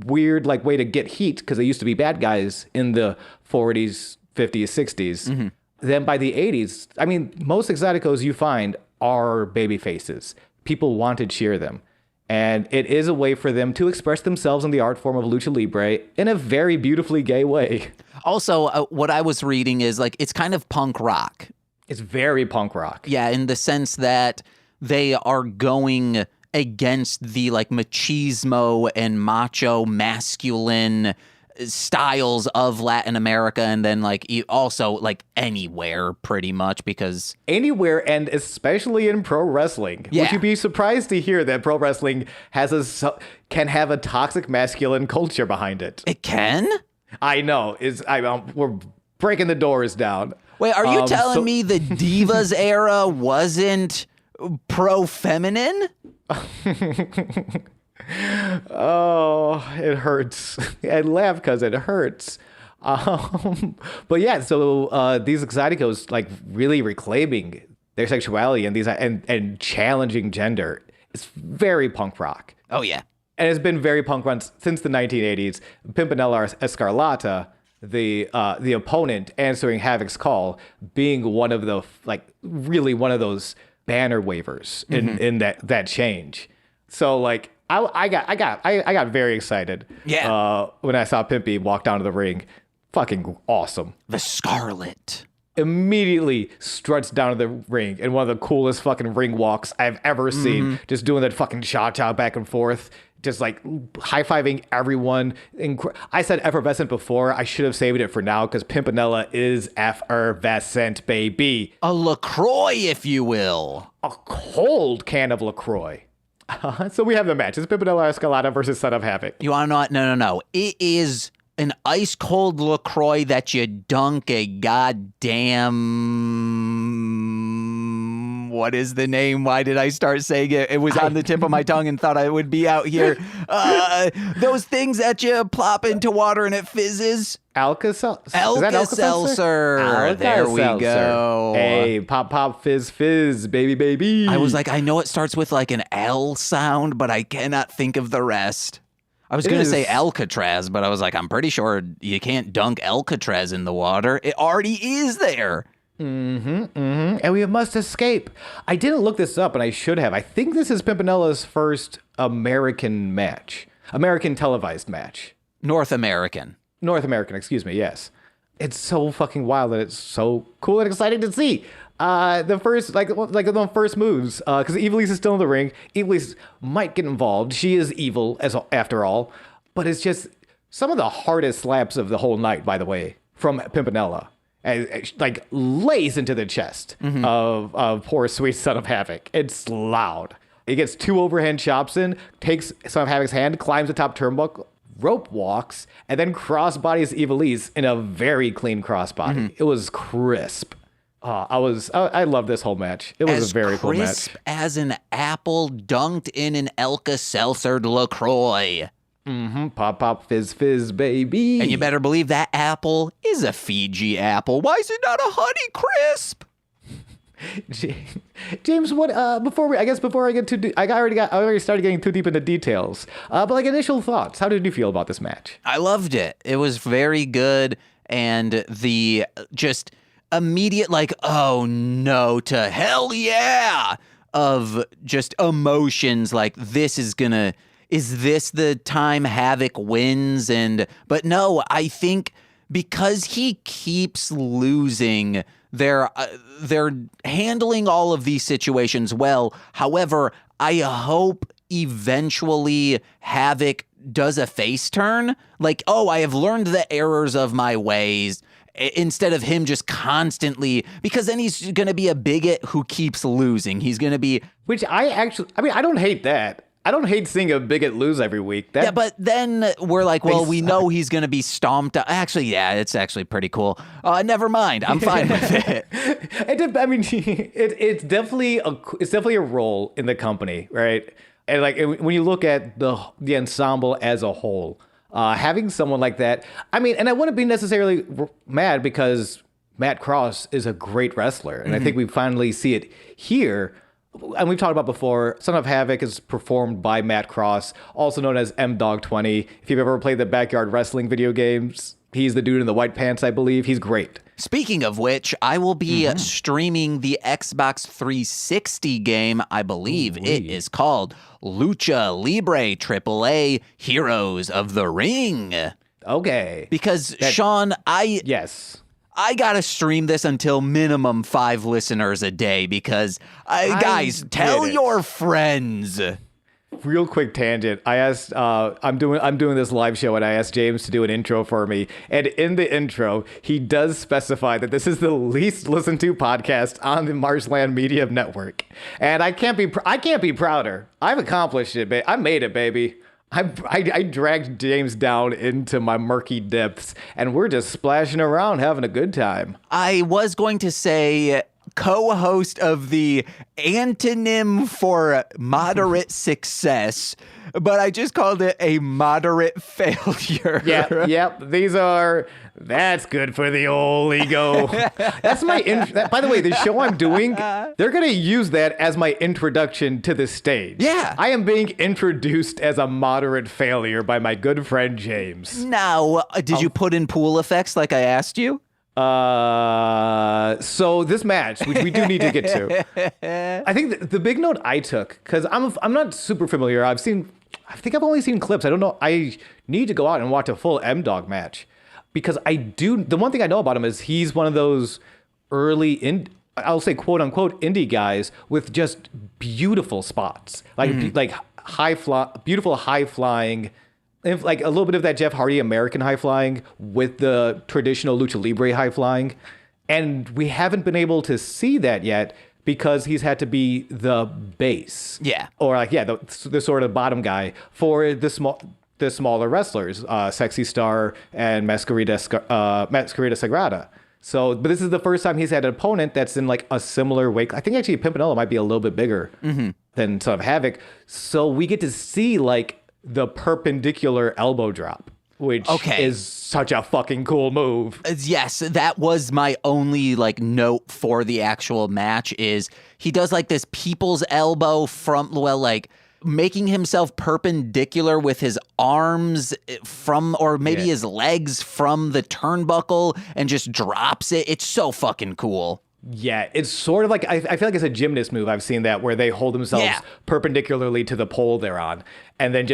weird like way to get heat because they used to be bad guys in the 40s, 50s, 60s. Then by the 80s, I mean, most Exoticos you find are baby faces. People want to cheer them. And it is a way for them to express themselves in the art form of lucha libre in a very beautifully gay way. Also, what I was reading is like, it's kind of punk rock. It's very punk rock. Yeah, in the sense that they are going against the like machismo and macho masculine styles of Latin America, and then like also like anywhere pretty much, because anywhere, and especially in pro wrestling. Yeah. Would you be surprised to hear that pro wrestling can have a toxic masculine culture behind it? It can? I know. We're breaking the doors down. Wait, are you telling me the Divas era wasn't pro-feminine? Oh, it hurts. I laugh because it hurts. But yeah, so these Exoticos like really reclaiming their sexuality and these and challenging gender. It's very punk rock. Oh yeah. and it's been very punk run since the 1980s. Pimpinella Escarlata, the opponent answering Havoc's call, being one of the really one of those banner wavers in that change. So like I got very excited. Yeah. When I saw Pimpy walk down to the ring, fucking awesome. The Scarlet immediately struts down to the ring in one of the coolest fucking ring walks I've ever seen. Just doing that fucking cha-cha back and forth, just like high-fiving everyone. I said effervescent before. I should have saved it for now because Pimpinella is effervescent, baby. A LaCroix, if you will. A cold can of LaCroix. So we have the match. It's Pimpinella Escarlata versus Son of Havoc. You want to know what? No. It is an ice-cold LaCroix that you dunk a goddamn... What is the name? Why did I start saying it? It was on the tip of my tongue and thought I would be out here. Those things that you plop into water and it fizzes. Alka-Seltzer. Alka-Seltzer. There we go. Hey, pop, fizz, baby. I was like, I know it starts with like an L sound, but I cannot think of the rest. I was going to say Alcatraz, but I was like, I'm pretty sure you can't dunk Alcatraz in the water. It already is there. And we must escape. I didn't look this up, and I should have. I think this is Pimpinella's first American match. American televised match. North American, excuse me, yes. It's so fucking wild, and it's so cool and exciting to see. The first moves, because Ivelisse is still in the ring. Ivelisse might get involved. She is evil, after all. But it's just some of the hardest slaps of the whole night, by the way, from Pimpinella. And like lays into the chest of poor sweet Son of Havoc. It's loud. He gets 2 overhand chops in, takes Son of Havoc's hand, climbs the top turnbuckle, rope walks, and then crossbodies Ivelisse in a very clean crossbody. It was crisp. I love this whole match. It was a very cool match. Crisp as an apple dunked in an Alka-Seltzer LaCroix. Pop, fizz, baby. And you better believe that apple is a Fiji apple. Why is it not a Honey Crisp? James, what? Before I get too deep, I already started getting too deep into details. But like initial thoughts, how did you feel about this match? I loved it. It was very good, and the just immediate like, oh no, to hell yeah, of just emotions like this is gonna. Is this the time Havoc wins? But no, I think because he keeps losing, they're handling all of these situations well. However, I hope eventually Havoc does a face turn. Like, oh, I have learned the errors of my ways. Instead of him just constantly, because then he's going to be a bigot who keeps losing. He's going to be... Which I don't hate that. I don't hate seeing a bigot lose every week. Yeah, but then we're like, well, we know he's going to be stomped. Actually, yeah, it's actually pretty cool. Never mind. I'm fine with it. It's definitely a role in the company, right? And like when you look at the ensemble as a whole, having someone like that, and I wouldn't be necessarily mad because Matt Cross is a great wrestler, and I think we finally see it here. And we've talked about before, Son of Havoc is performed by Matt Cross, also known as M-Dog20. If you've ever played the Backyard Wrestling video games, he's the dude in the white pants, I believe. He's great. Speaking of which, I will be streaming the Xbox 360 game. I believe it is called Lucha Libre AAA Heroes of the Ring. Okay. Because, Sean, Yes. I gotta stream this until minimum 5 listeners a day because, guys, tell your friends. Real quick tangent. I asked, I'm doing this live show, and I asked James to do an intro for me. And in the intro, he does specify that this is the least listened to podcast on the Marshland Media Network. And I can't be prouder. I've accomplished it, I made it, baby. I dragged James down into my murky depths, and we're just splashing around having a good time. I was going to say, co-host of the antonym for moderate success, but I just called it a moderate failure. Yep. That's good for the old ego. That's my, by the way, the show I'm doing, they're going to use that as my introduction to the stage. Yeah. I am being introduced as a moderate failure by my good friend James. Now, did you put in pool effects like I asked you? So this match, which we do need to get to, I think the big note I took, because I'm not super familiar. I think I've only seen clips. I don't know. I need to go out and watch a full M-Dog match, because the one thing I know about him is he's one of those early I'll say quote unquote indie guys with just beautiful spots, like beautiful high flying. Like a little bit of that Jeff Hardy American high flying with the traditional Lucha Libre high flying. And we haven't been able to see that yet because he's had to be the base. Yeah. Or the sort of bottom guy for the smaller wrestlers, Sexy Star and Masquerita Sagrada. So, but this is the first time he's had an opponent that's in like a similar weight. I think actually Pimpinella might be a little bit bigger than Son of Havoc. So we get to see like the perpendicular elbow drop, which is such a fucking cool move. Yes, that was my only like note for the actual match is he does like this people's elbow from, like making himself perpendicular with his arms from, or maybe his legs from the turnbuckle and just drops it. It's so fucking cool. Yeah, it's sort of like, I feel like it's a gymnast move. I've seen that where they hold themselves perpendicularly to the pole they're on. And then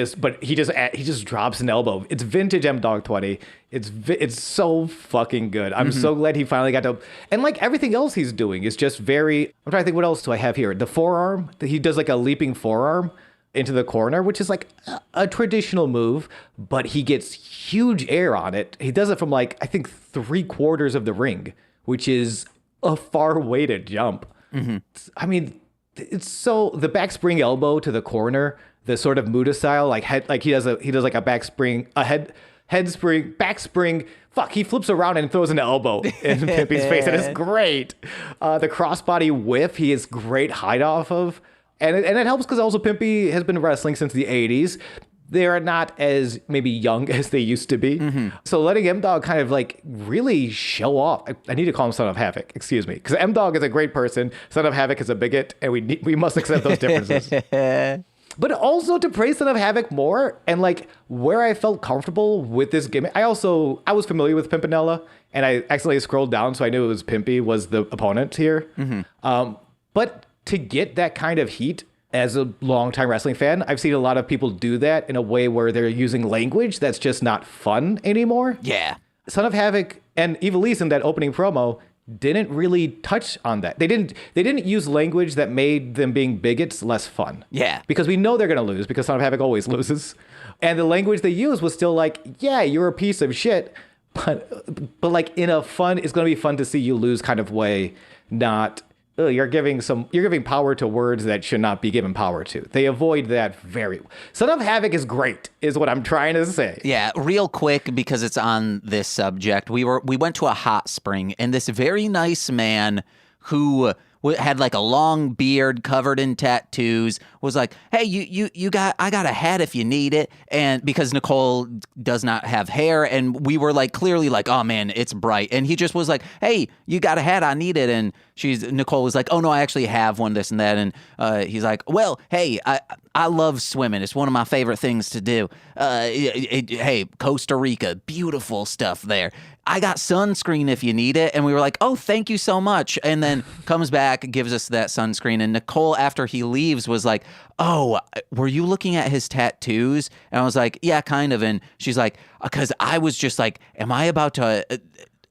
he just drops an elbow. It's vintage M-Dog 20. It's so fucking good. I'm so glad he finally got to, and like everything else he's doing is just very, I'm trying to think what else do I have here? The forearm, he does like a leaping forearm into the corner, which is like a traditional move, but he gets huge air on it. He does it from like, I think 3/4 of the ring, which is a far way to jump. I mean, it's so the back spring elbow to the corner, the sort of Muda style, like he does like a back spring, head spring, back spring. Fuck, he flips around and throws an elbow in Pimpy's face, and it's great. The crossbody whiff, he is great height off of, and it helps because also Pimpy has been wrestling since the 80s. They're not as maybe young as they used to be. So letting M-Dog kind of like really show off. I need to call him Son of Havoc, excuse me. Because M-Dog is a great person. Son of Havoc is a bigot, and we must accept those differences. But also to praise Son of Havoc more, and like where I felt comfortable with this gimmick. I was familiar with Pimpinella, and I accidentally scrolled down so I knew it was Pimpy was the opponent here. But to get that kind of heat, as a longtime wrestling fan, I've seen a lot of people do that in a way where they're using language that's just not fun anymore. Yeah. Son of Havoc and Evilise in that opening promo didn't really touch on that. They didn't use language that made them being bigots less fun. Yeah. Because we know they're going to lose because Son of Havoc always loses. And the language they used was still like, yeah, you're a piece of shit, but like in a fun, it's going to be fun to see you lose kind of way, not you're giving power to words that should not be given power to. They avoid that very. Son of Havoc is great, is what I'm trying to say. Yeah, real quick because it's on this subject. We went to a hot spring, and this very nice man who had like a long beard covered in tattoos was like, hey, I got a hat if you need it. And because Nicole does not have hair, and we were like clearly like, oh man, it's bright. And he just was like, hey, you got a hat, I need it. And Nicole was like, oh no, I actually have one, this and that. And he's like, well, hey, I love swimming. It's one of my favorite things to do. Hey, Costa Rica, beautiful stuff there. I got sunscreen if you need it. And we were like, oh, thank you so much. And then comes back, gives us that sunscreen. And Nicole, after he leaves, was like, oh, were you looking at his tattoos? And I was like, yeah, kind of. And she's like, because I was just like, am I about to...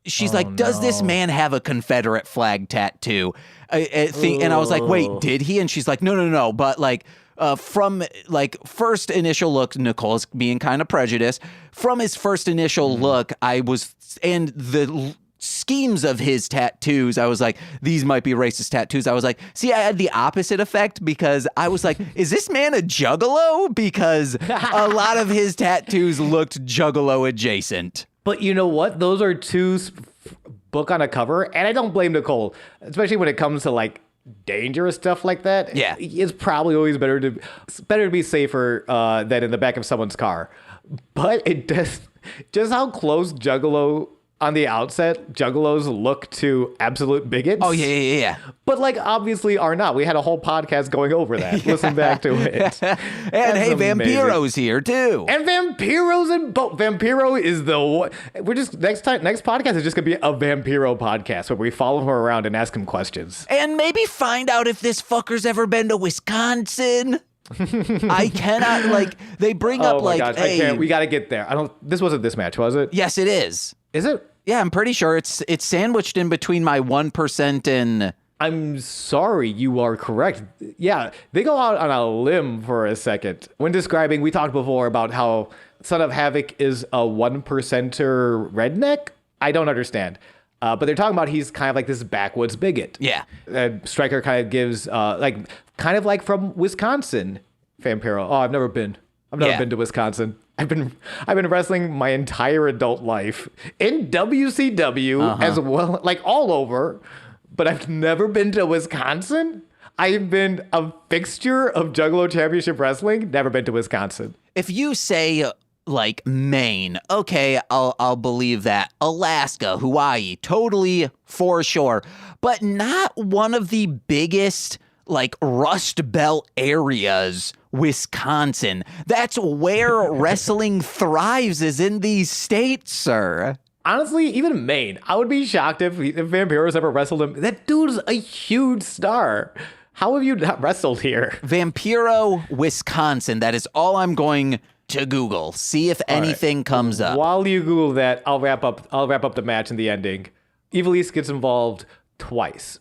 She's like, does this man have a Confederate flag tattoo? And I was like, wait, did he? And she's like, no. But like, from like first initial look, Nicole's being kind of prejudiced. From his first initial look, and the schemes of his tattoos, I was like, these might be racist tattoos. I was like, see, I had the opposite effect because I was like, is this man a juggalo? Because a lot of his tattoos looked juggalo adjacent. But you know what? Those are two book on a cover, and I don't blame Nicole, especially when it comes to like dangerous stuff like that. Yeah. It's probably always better to be safer than in the back of someone's car. But it does, just how close Juggalos look to absolute bigots. Oh, yeah. But like obviously are not. We had a whole podcast going over that. Listen back to it. And hey, Vampiro's here too. And Vampiro's in both. Vampiro is we're just next podcast is just gonna be a Vampiro podcast where we follow him around and ask him questions. And maybe find out if this fucker's ever been to Wisconsin. I cannot, like, they bring up like, gosh, hey, I can't. We gotta get there. This wasn't this match, was it? Yes, it is. Is it? Yeah, I'm pretty sure it's sandwiched in between my 1% and... I'm sorry, you are correct. Yeah, they go out on a limb for a second. When describing, we talked before about how Son of Havoc is a 1%er redneck. I don't understand. But they're talking about he's kind of like this backwoods bigot. Yeah. Stryker kind of gives, kind of like from Wisconsin, Vampiro. Oh, I've never been to Wisconsin. I've been wrestling my entire adult life in WCW as well, like all over, but I've never been to Wisconsin. I've been a fixture of Juggalo Championship Wrestling, never been to Wisconsin. If you say like Maine, okay, I'll believe that. Alaska, Hawaii, totally for sure, but not one of the biggest like Rust Belt areas, Wisconsin. That's where wrestling thrives, is in these states, sir. Honestly, even Maine, I would be shocked if Vampiro's ever wrestled him. That dude's a huge star. How have you not wrestled here? Vampiro, Wisconsin. That is all I'm going to Google. See if anything comes up. While you Google that, I'll wrap up the match and the ending. Ivelisse gets involved twice,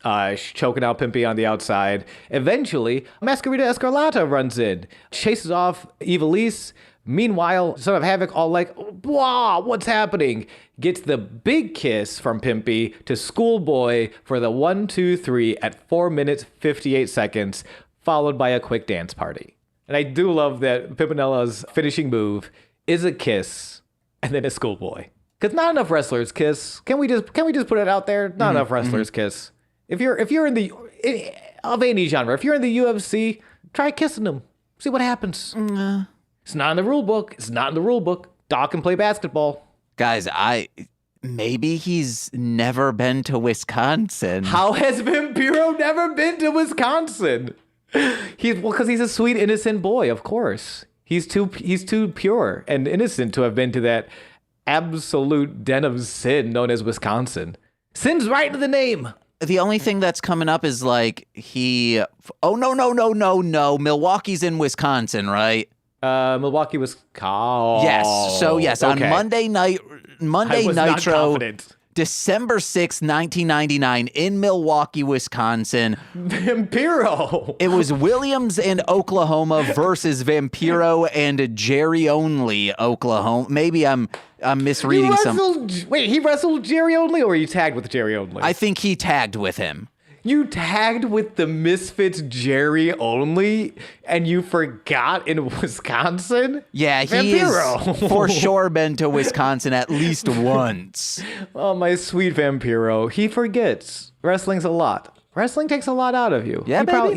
choking out Pimpy on the outside. Eventually, Masquerita Escarlata runs in, chases off Ivelisse. Meanwhile, Son of Havoc all like, wow, what's happening? Gets the big kiss from Pimpy to Schoolboy for the 1, 2, 3 at 4 minutes, 58 seconds, followed by a quick dance party. And I do love that Pimpinella's finishing move is a kiss and then a Schoolboy. Because not enough wrestlers kiss. Can we just put it out there? Not enough wrestlers kiss. If you're in of any genre, if you're in the UFC, try kissing them. See what happens. It's not in the rule book. Dog can play basketball. Guys, maybe he's never been to Wisconsin. How has Vampiro never been to Wisconsin? Because he's a sweet, innocent boy, of course. He's too pure and innocent to have been to that absolute den of sin known as Wisconsin. Sin's right to the name. The only thing that's coming up is like no. Milwaukee's in Wisconsin, right? Milwaukee, Wisconsin. Yes. So yes, okay. On Monday Nitro, December 6th, 1999, in Milwaukee, Wisconsin. Vampiro. It was Williams and Oklahoma versus Vampiro and Jerry Only, Oklahoma. Maybe I'm misreading Wait, he wrestled Jerry Only, or he tagged with Jerry Only? I think he tagged with him. You tagged with the Misfits Jerry Only, and you forgot in Wisconsin? Yeah, he's for sure been to Wisconsin at least once. Oh, my sweet Vampiro. He forgets. Wrestling's a lot. Wrestling takes a lot out of you. Yeah,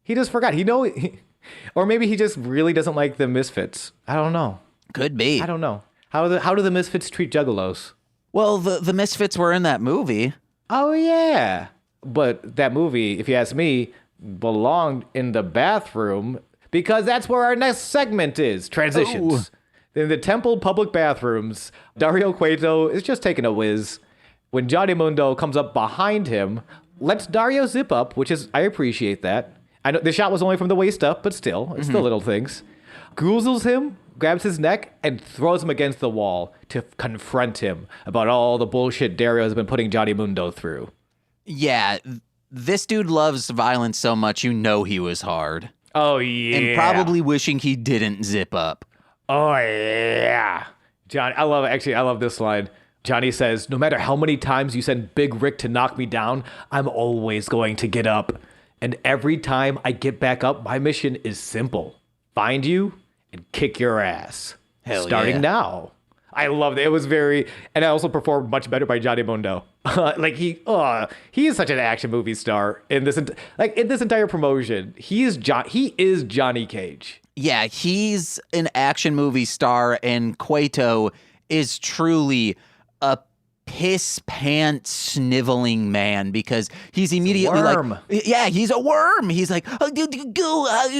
he just forgot. Or maybe he just really doesn't like the Misfits. I don't know. Could be. I don't know. How do the Misfits treat Juggalos? Well, the Misfits were in that movie. Oh, yeah. But that movie, if you ask me, belonged in the bathroom because that's where our next segment is. Transitions. Ooh. In the temple public bathrooms, Dario Cueto is just taking a whiz. When Johnny Mundo comes up behind him, lets Dario zip up, I appreciate that. I know the shot was only from the waist up, but still, it's still little things. Goozles him, grabs his neck, and throws him against the wall to confront him about all the bullshit Dario's been putting Johnny Mundo through. Yeah, this dude loves violence so much you know he was hard. Oh, yeah. And probably wishing he didn't zip up. Oh, yeah. Johnny, I love this line. Johnny says, no matter how many times you send Big Rick to knock me down, I'm always going to get up. And every time I get back up, my mission is simple. Find you and kick your ass. Hell Starting now. I loved it. It was and I also performed much better by Johnny Mundo. Like he is such an action movie star in this entire promotion. He is Johnny Cage. Yeah, he's an action movie star, and Cueto is truly a piss pants sniveling man because he's immediately like, yeah, he's a worm. He's like,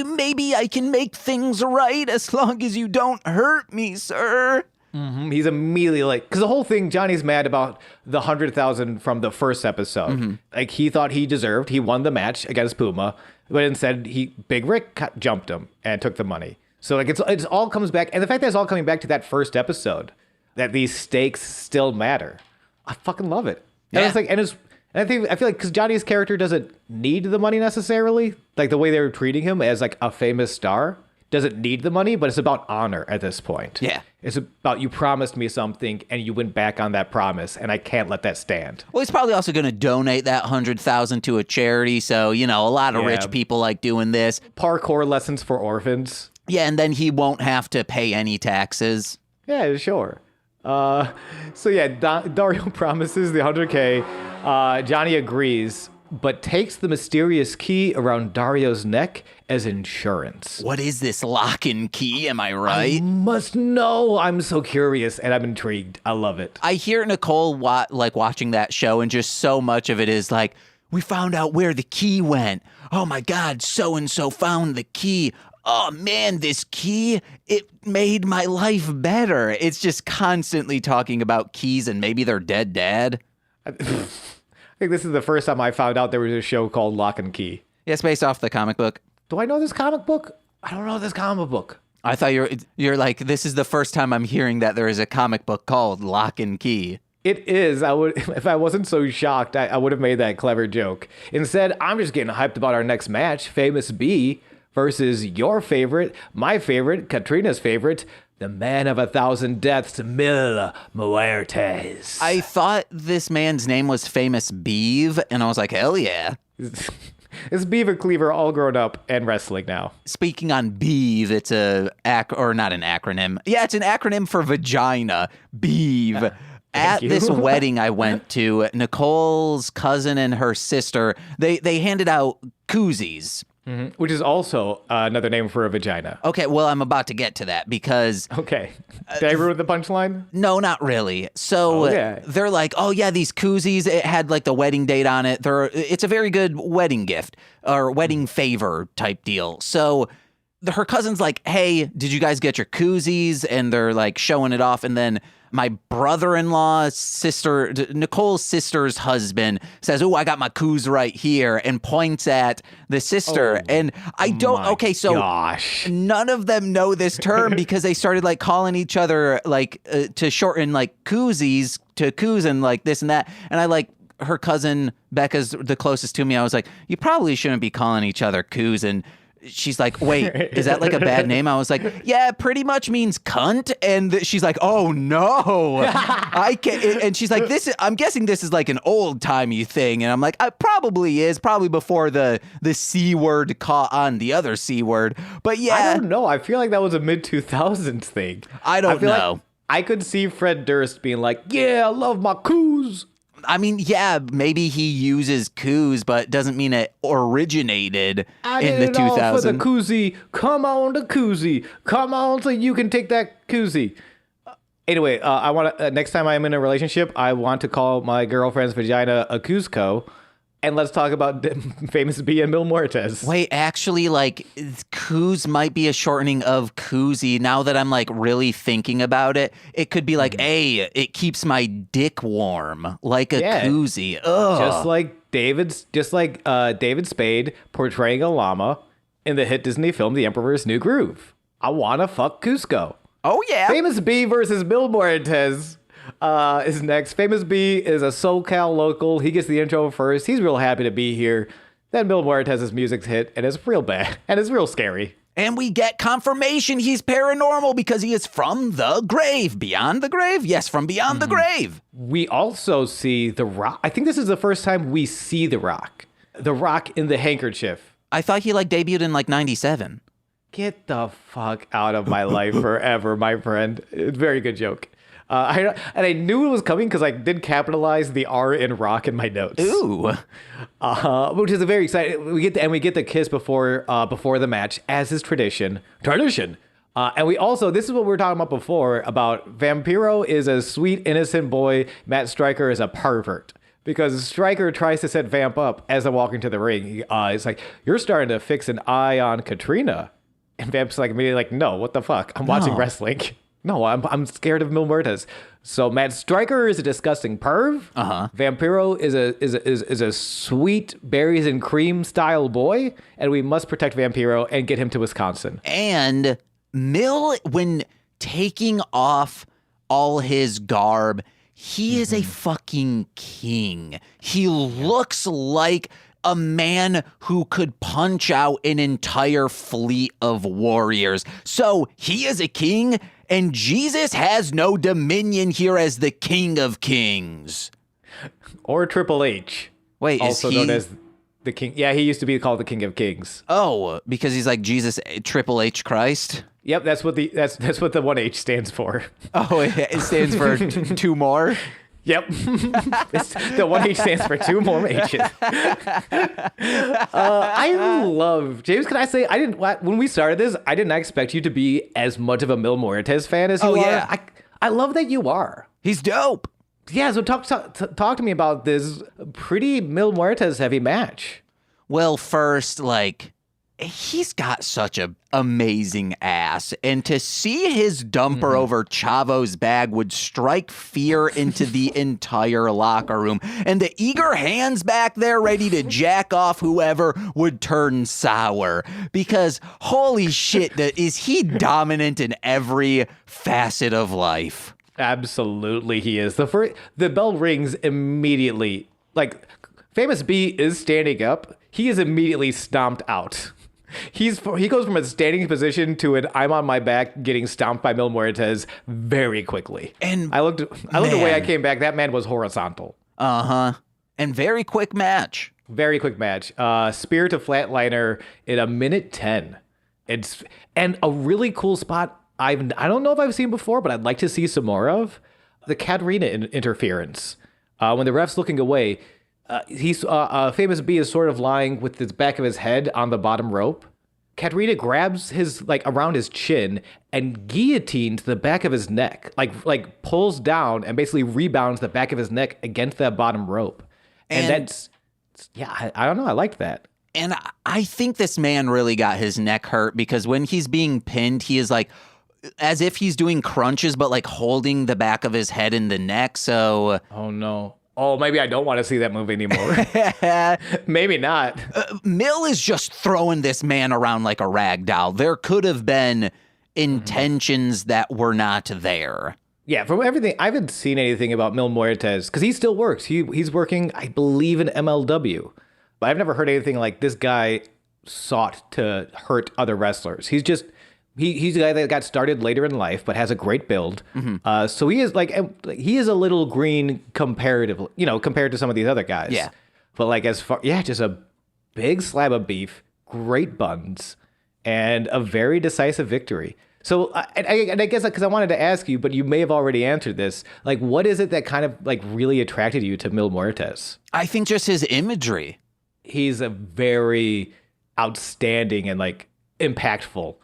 maybe I can make things right as long as you don't hurt me, sir. Mm-hmm. He's immediately like, because the whole thing, Johnny's mad about the 100,000 from the first episode. Mm-hmm. Like he thought he won the match against Puma, but instead Big Rick jumped him and took the money. So like it's all comes back, and the fact that it's all coming back to that first episode, that these stakes still matter. I fucking love it. Yeah. And it's like, I feel like because Johnny's character doesn't need the money necessarily, like the way they were treating him as like a famous star. Doesn't need the money, but it's about honor at this point. Yeah. It's about you promised me something and you went back on that promise, and I can't let that stand. Well, he's probably also going to donate that 100,000 to a charity. So, a lot of rich people like doing this. Parkour lessons for orphans. Yeah, and then he won't have to pay any taxes. Yeah, sure. Dario promises the 100K. Johnny agrees, but takes the mysterious key around Dario's neck as insurance. What is this lock and key? Am I right? I must know. I'm so curious and I'm intrigued. I love it. I hear Nicole watching that show, and just so much of it is like, we found out where the key went. Oh my God, so-and-so found the key. Oh man, this key, it made my life better. It's just constantly talking about keys and maybe their dead dad. I think this is the first time I found out there was a show called Locke and Key. Yeah, it's based off the comic book. Do I know this comic book? I don't know this comic book. I thought you're like, this is the first time I'm hearing that there is a comic book called Locke and Key. It is. If I wasn't so shocked, I would have made that clever joke. Instead, I'm just getting hyped about our next match, Famous B versus your favorite, my favorite, Katrina's favorite, the man of 1,000 deaths, Mil Muertes. I thought this man's name was Famous Beeve, and I was like, hell yeah. It's Beaver Cleaver all grown up and wrestling now. Speaking on Beeve, it's not an acronym. Yeah, it's an acronym for vagina. Beeve. At this wedding I went to, Nicole's cousin and her sister, they handed out coozies. Mm-hmm. Which is also another name for a vagina. Okay, well, I'm about to get to that because... Okay. Did I ruin the punchline? No, not really. So they're like, oh, yeah, these koozies, it had like the wedding date on it. It's a very good wedding gift or wedding favor type deal. So her cousin's like, hey, did you guys get your koozies? And they're like showing it off. And then my brother-in-law, Nicole's sister's husband says, oh, I got my coos right here, and points at the sister. And I don't, none of them know this term because they started like calling each other like to shorten like koozies to coos and like this and that. And I like, her cousin Becca's the closest to me. I was like, you probably shouldn't be calling each other coos. And she's like, wait, is that like a bad name? I was like, yeah, it pretty much means cunt. And she's like, oh no, I can't. And she's like, I'm guessing this is like an old timey thing. And I'm like, it probably is, probably before the C word caught on the other C word. But yeah. I don't know. I feel like that was a mid-2000s thing. I don't know. Like I could see Fred Durst being like, yeah, I love my coos. I mean, yeah, maybe he uses coos, but doesn't mean it originated in the 2000s. All for the koozie. Come on, the koozie. Come on, so you can take that koozie. Anyway, I want to. Next time I'm in a relationship, I want to call my girlfriend's vagina a Cuzco. And let's talk about Famous B and Mil Muertes. Wait, actually, like, coos might be a shortening of koozie. Now that I'm, like, really thinking about it, it could be like, hey, it keeps my dick warm, like a koozie. Ugh. Just like David Spade portraying a llama in the hit Disney film The Emperor's New Groove. I want to fuck Cusco. Oh, yeah. Famous B versus Mil Muertes. Is next. Famous B is a SoCal local. He gets the intro first. He's real happy to be here. Then Mil Muertes' music's hit, and it's real bad, and it's real scary. And we get confirmation he's paranormal because he is from the grave. Beyond the grave? Yes, from beyond the grave. We also see The Rock. I think this is the first time we see The Rock. The Rock in the handkerchief. I thought he like debuted in like 97. Get the fuck out of my life forever, my friend. Very good joke. And I knew it was coming because I did capitalize the R in rock in my notes. Ooh. Which is a very exciting. We get the kiss before the match, as is tradition. And we also, this is what we were talking about before, about Vampiro is a sweet, innocent boy. Matt Stryker is a pervert. Because Stryker tries to set Vamp up as they're walking to the ring. It's like, you're starting to fix an eye on Katrina. And Vamp's like immediately like, no, what the fuck? I'm watching wrestling. No, I'm scared of Mil Muertes. So Matt Stryker is a disgusting perv. Vampiro is a sweet berries and cream style boy. And we must protect Vampiro and get him to Wisconsin. And Mil, when taking off all his garb, he is a fucking king. He looks like a man who could punch out an entire fleet of warriors. So he is a king, and Jesus has no dominion here as the King of Kings. Or Triple H. Wait, also is he... known as the King. Yeah, he used to be called the King of Kings. Oh, because he's like Jesus, Triple H Christ? Yep, that's what the 1H stands for. Oh, it stands for two more? Yep. The 1H stands for two more H's. I love, James, can I say, when we started this, I did not expect you to be as much of a Mil Muertes fan as you are. Yeah. I love that you are. He's dope. Yeah, so talk to me about this pretty Mil Muertes heavy match. Well, first, he's got such a amazing ass, and to see his dumper over Chavo's bag would strike fear into the entire locker room, and the eager hands back there ready to jack off whoever would turn sour, because holy shit, is he dominant in every facet of life. Absolutely he is. The bell rings immediately. Famous B is standing up. He is immediately stomped out. He goes from a standing position to an I'm on my back getting stomped by Mil Muertes very quickly. And I looked away, I came back. That man was horizontal. And very quick match. Very quick match. Spear to flatliner in 1:10. And a really cool spot I don't know if I've seen before, but I'd like to see some more of. The Katarina interference. When the ref's looking away, Famous B is sort of lying with the back of his head on the bottom rope. Katarina grabs his around his chin and guillotines the back of his neck, like pulls down and basically rebounds the back of his neck against that bottom rope. And that's, I don't know. I liked that. And I think this man really got his neck hurt because when he's being pinned, he is as if he's doing crunches, but holding the back of his head in the neck. So, oh no. Oh, maybe I don't want to see that movie anymore. Maybe not. Mil is just throwing this man around like a rag doll. There could have been intentions that were not there. Yeah, from everything, I haven't seen anything about Mil Muertes because he still works. He's working, I believe, in MLW. But I've never heard anything like this guy sought to hurt other wrestlers. He's just... He's a guy that got started later in life, but has a great build. So he is he is a little green comparatively, compared to some of these other guys. Yeah. But just a big slab of beef, great buns, and a very decisive victory. So I guess because I wanted to ask you, but you may have already answered this. What is it that kind of really attracted you to Mil Muertes? I think just his imagery. He's a very outstanding and impactful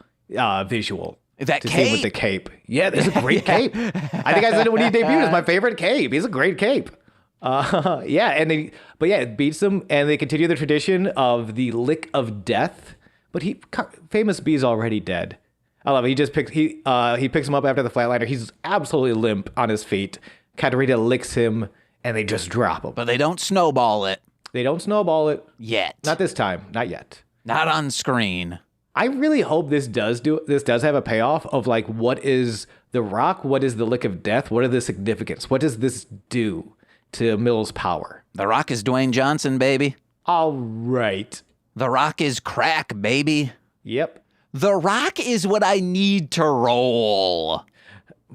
visual. That to cape see with the cape. Yeah, that's a great cape. I think I said it when he debuted. It's my favorite cape. He's a great cape. It beats them, and they continue the tradition of the lick of death. But Famous B's already dead. I love it. He just picks him up after the flatliner. He's absolutely limp on his feet. Katarina licks him, and they just drop him. But they don't snowball it. They don't snowball it yet. Not this time. Not yet. Not on screen. I really hope this does have a payoff of what is the Rock? What is the lick of death? What are the significance? What does this do to Mil's power? The Rock is Dwayne Johnson, baby. All right. The Rock is crack, baby. Yep. The Rock is what I need to roll.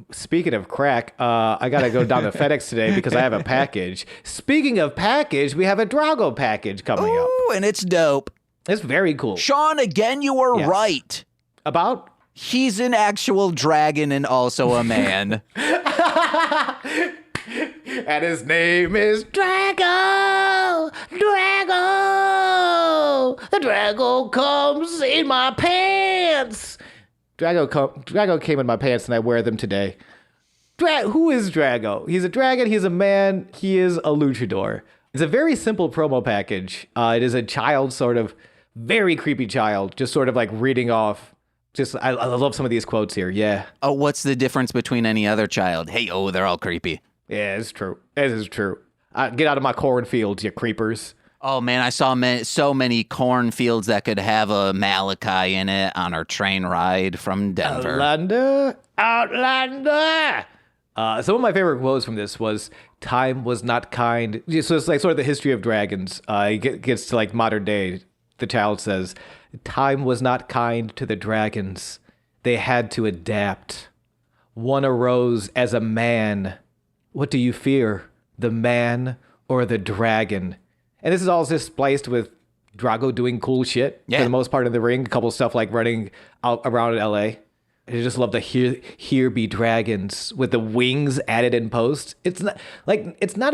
Speaking of crack, I got to go down to FedEx today because I have a package. Speaking of package, we have a Drago package coming up. Ooh, and it's dope. It's very cool. Sean, again, you were right. About? He's an actual dragon and also a man. And his name is Drago! Drago! The Drago comes in my pants! Drago came in my pants and I wear them today. Who is Drago? He's a dragon, he's a man, he is a luchador. It's a very simple promo package. It is a child, sort of, very creepy child, just sort of like reading off. I love some of these quotes here, yeah. Oh, what's the difference between any other child? Hey, they're all creepy. Yeah, it's true. It is true. Get out of my cornfields, you creepers. Oh, man, I saw so many cornfields that could have a Malachi in it on our train ride from Denver. Outlander! Some of my favorite quotes from this was, time was not kind. So it's like sort of the history of dragons. It gets to like modern day. The child says, time was not kind to the dragons. They had to adapt. One arose as a man. What do you fear, the man or the dragon? And this is all just spliced with Drago doing cool shit for the most part in the ring. A couple stuff like running out around in LA. I just love the here be dragons with the wings added in post. It's not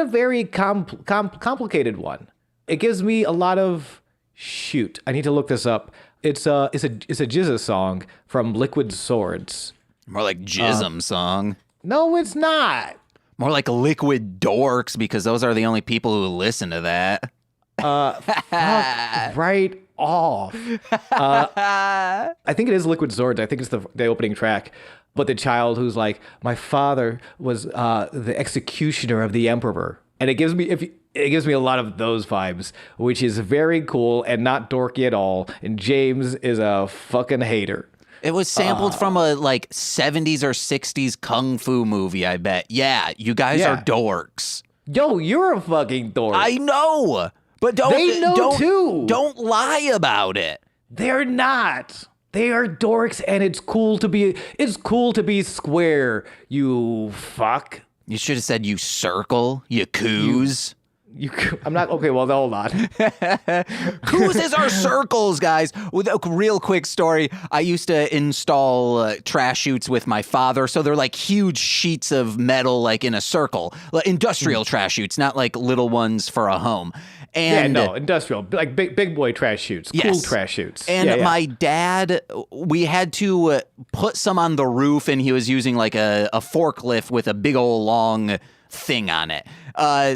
a very complicated one. It gives me a lot of shoot. I need to look this up. It's a Jizza song from Liquid Swords. More like Jism song. No, it's not. More like Liquid Dorks, because those are the only people who listen to that. Fuck right off. I think it is Liquid Swords. I think it's the opening track. But the child who's like, my father was the executioner of the emperor. And it gives me a lot of those vibes, which is very cool and not dorky at all. And James is a fucking hater. It was sampled from a like 70s or 60s kung fu movie, I bet. Yeah, you guys are dorks. Yo, you're a fucking dork. I know, but don't lie about it. They're not. They are dorks, and it's cool to be square, you fuck. You should have said you circle, you coos. I'm not okay. Well, hold on. Coozes are circles, guys. With a real quick story, I used to install trash chutes with my father. So they're like huge sheets of metal, like in a circle, like industrial trash chutes, not like little ones for a home. And industrial, like big boy trash chutes, cool trash chutes. And my dad, we had to put some on the roof, and he was using like a forklift with a big old long thing on it.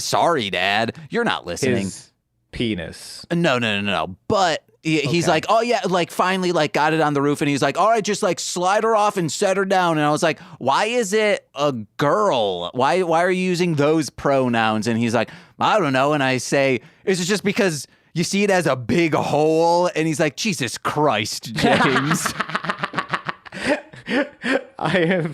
Sorry, Dad, you're not listening. His penis. No. But he's like, oh yeah, like finally like got it on the roof, and he's like, all right, just like slide her off and set her down. And I was like, why is it a girl? Why are you using those pronouns? And he's like, I don't know. And I say, is it just because you see it as a big hole? And he's like, Jesus Christ, James. I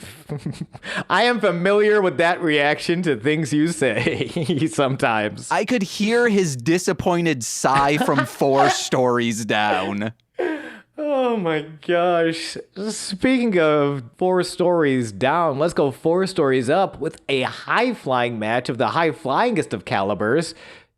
am familiar with that reaction to things you say sometimes. I could hear his disappointed sigh from 4 stories down. Oh my gosh. Speaking of 4 stories down, let's go 4 stories up with a high-flying match of the high-flyingest of calibers.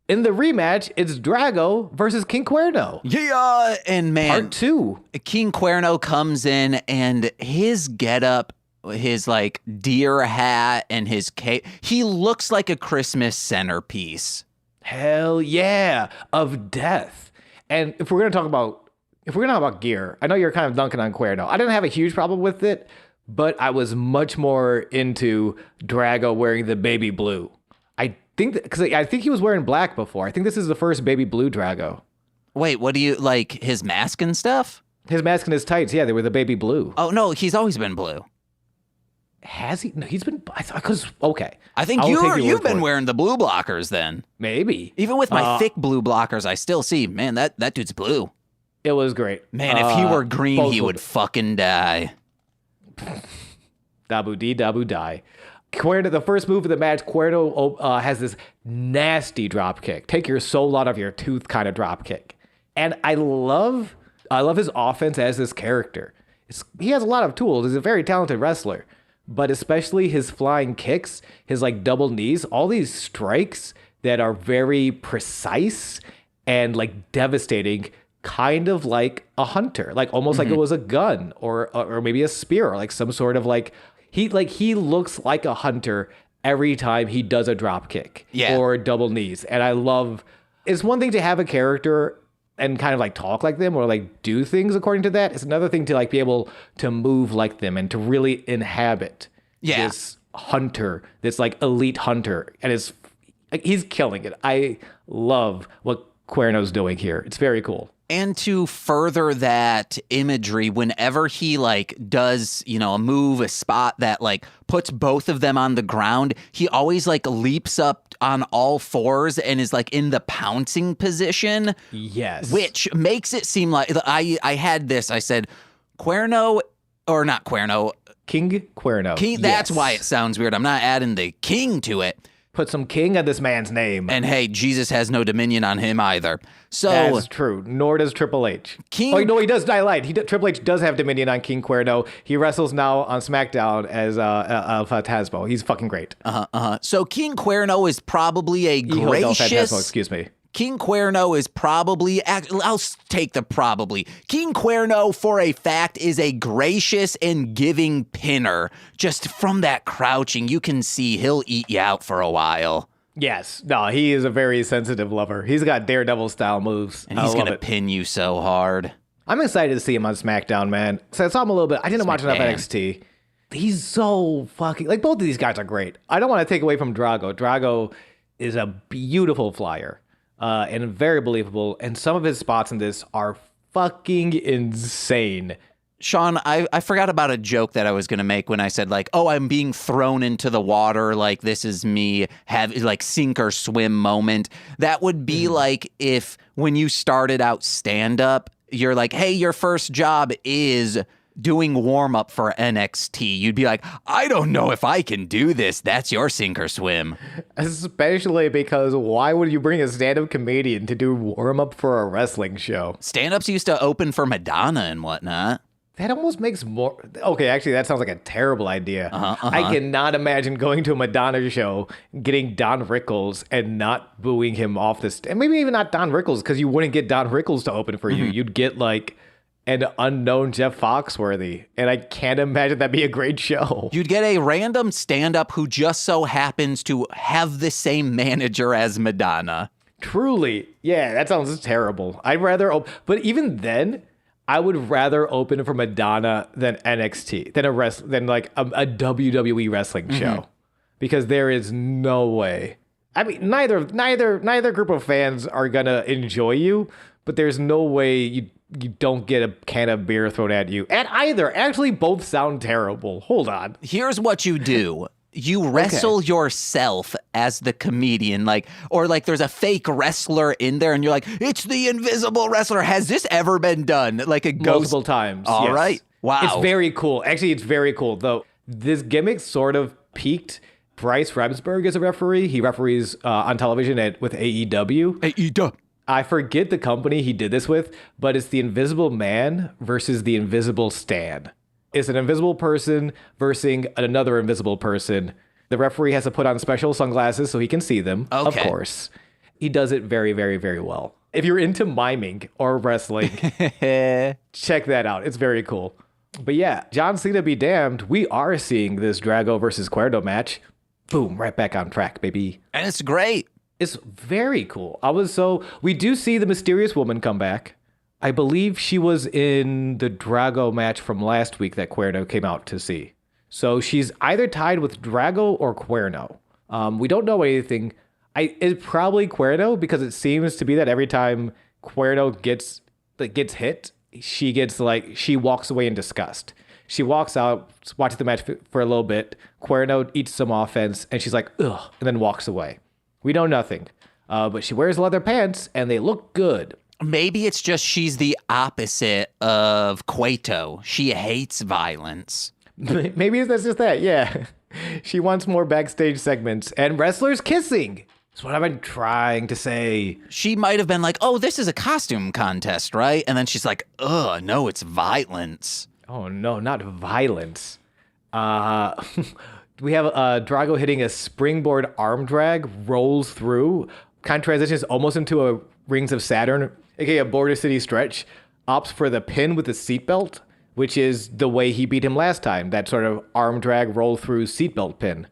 In the rematch, it's Drago versus King Cuerno. Yeah, and man, Part 2. King Cuerno comes in, and his getup, his like deer hat and his cape, he looks like a Christmas centerpiece. Hell yeah, of death. And if we're gonna talk about gear, I know you're kind of dunking on Cuerno. I didn't have a huge problem with it, but I was much more into Drago wearing the baby blue. Because I think he was wearing black before. I think this is the first baby blue Drago. Wait, what do you like? His mask and stuff? His mask and his tights, yeah, they were the baby blue. Oh no, he's always been blue. Has he? No, he's been. I thought because okay. I think you've been wearing the blue blockers then. Maybe even with my thick blue blockers, I still see. Man, that dude's blue. It was great. Man, if he were green, he would fucking die. Dabu dee dabu die. Cuerno, the first move of the match, Cuerno has this nasty drop kick. Take your soul out of your tooth kind of drop kick. And I love his offense as this character. He has a lot of tools. He's a very talented wrestler. But especially his flying kicks, his like double knees, all these strikes that are very precise and like devastating kind of like a hunter, like almost like it was a gun or maybe a spear, or like some sort of like he looks like a hunter every time he does a drop kick or double knees. And I love, it's one thing to have a character and kind of like talk like them or like do things according to that. It's another thing to like be able to move like them and to really inhabit this hunter, this like elite hunter. And it's like, he's killing it. I love what Cuerno's doing here. It's very cool. And to further that imagery, whenever he like does, you know, a move, a spot that like puts both of them on the ground, he always like leaps up on all fours and is like in the pouncing position. Yes. Which makes it seem like I had this. I said, Cuerno, or not Cuerno. King Cuerno. King, that's why it sounds weird. I'm not adding the king to it. Put some king on this man's name. And hey, Jesus has no dominion on him either. So that's true. Nor does Triple H. Oh, no, he does. I lied. Triple H does have dominion on King Cuerno. He wrestles now on SmackDown as El Phantasmo. He's fucking great. So King Cuerno is probably a gracious. El Phantasmo, excuse me. King Cuerno is probably, I'll take the probably. King Cuerno, for a fact, is a gracious and giving pinner. Just from that crouching, you can see he'll eat you out for a while. Yes. No, he is a very sensitive lover. He's got Daredevil-style moves. And he's going to pin you so hard. I'm excited to see him on SmackDown, man. So I saw him a little bit. I didn't watch enough NXT. He's so fucking... Like, both of these guys are great. I don't want to take away from Drago. Drago is a beautiful flyer. And very believable. And some of his spots in this are fucking insane. Sean, I forgot about a joke that I was going to make when I said, like, oh, I'm being thrown into the water. Like, this is me have like sink or swim moment. That would be like if when you started out stand up, you're like, hey, your first job is doing warm up for NXT. You'd be like, I don't know if I can do this. That's your sink or swim. Especially because why would you bring a stand-up comedian to do warm up for a wrestling show? Stand-ups used to open for Madonna and whatnot. That almost makes more... Okay, actually, that sounds like a terrible idea. I cannot imagine going to a Madonna show, getting Don Rickles, and not booing him off the stage. And maybe even not Don Rickles, because you wouldn't get Don Rickles to open for you. You'd get, like, an unknown Jeff Foxworthy. And I can't imagine that'd be a great show. You'd get a random stand-up who just so happens to have the same manager as Madonna. Truly. Yeah, that sounds terrible. I'd rather... But even then... I would rather open for Madonna than NXT, than like a WWE wrestling show, because there is no way. I mean, neither group of fans are gonna enjoy you, but there's no way you don't get a can of beer thrown at you. And either, actually, both sound terrible. Hold on. Here's what you do. You wrestle yourself as the comedian, or there's a fake wrestler in there and you're like, it's the invisible wrestler. Has this ever been done? Like a ghost? Multiple times. All right. Wow. It's very cool. Actually, it's very cool, though. This gimmick sort of peaked. Bryce Remsburg is a referee. He referees on television with AEW. AEW. I forget the company he did this with, but it's the Invisible Man versus the Invisible Stan. It's an invisible person versus another invisible person. The referee has to put on special sunglasses so he can see them, of course. He does it very, very, very well. If you're into miming or wrestling, check that out. It's very cool. But yeah, John Cena be damned. We are seeing this Drago versus Cuerno match. Boom, right back on track, baby. And it's great. It's very cool. We do see the mysterious woman come back. I believe she was in the Drago match from last week that Cuerno came out to see. So she's either tied with Drago or Cuerno. We don't know anything. It's probably Cuerno, because it seems to be that every time Cuerno gets hit, she walks away in disgust. She walks out, watches the match for a little bit. Cuerno eats some offense, and she's like, ugh, and then walks away. We know nothing. But she wears leather pants, and they look good. Maybe it's just she's the opposite of Cueto. She hates violence. Maybe that's just that, yeah. She wants more backstage segments and wrestlers kissing. That's what I've been trying to say. She might have been like, oh, this is a costume contest, right? And then she's like, ugh, no, it's violence. Oh, no, not violence. We have Drago hitting a springboard arm drag, rolls through, kind of transitions almost into a Rings of Saturn aka Border City Stretch, opts for the pin with the seatbelt, which is the way he beat him last time, that sort of arm drag roll through seatbelt pin.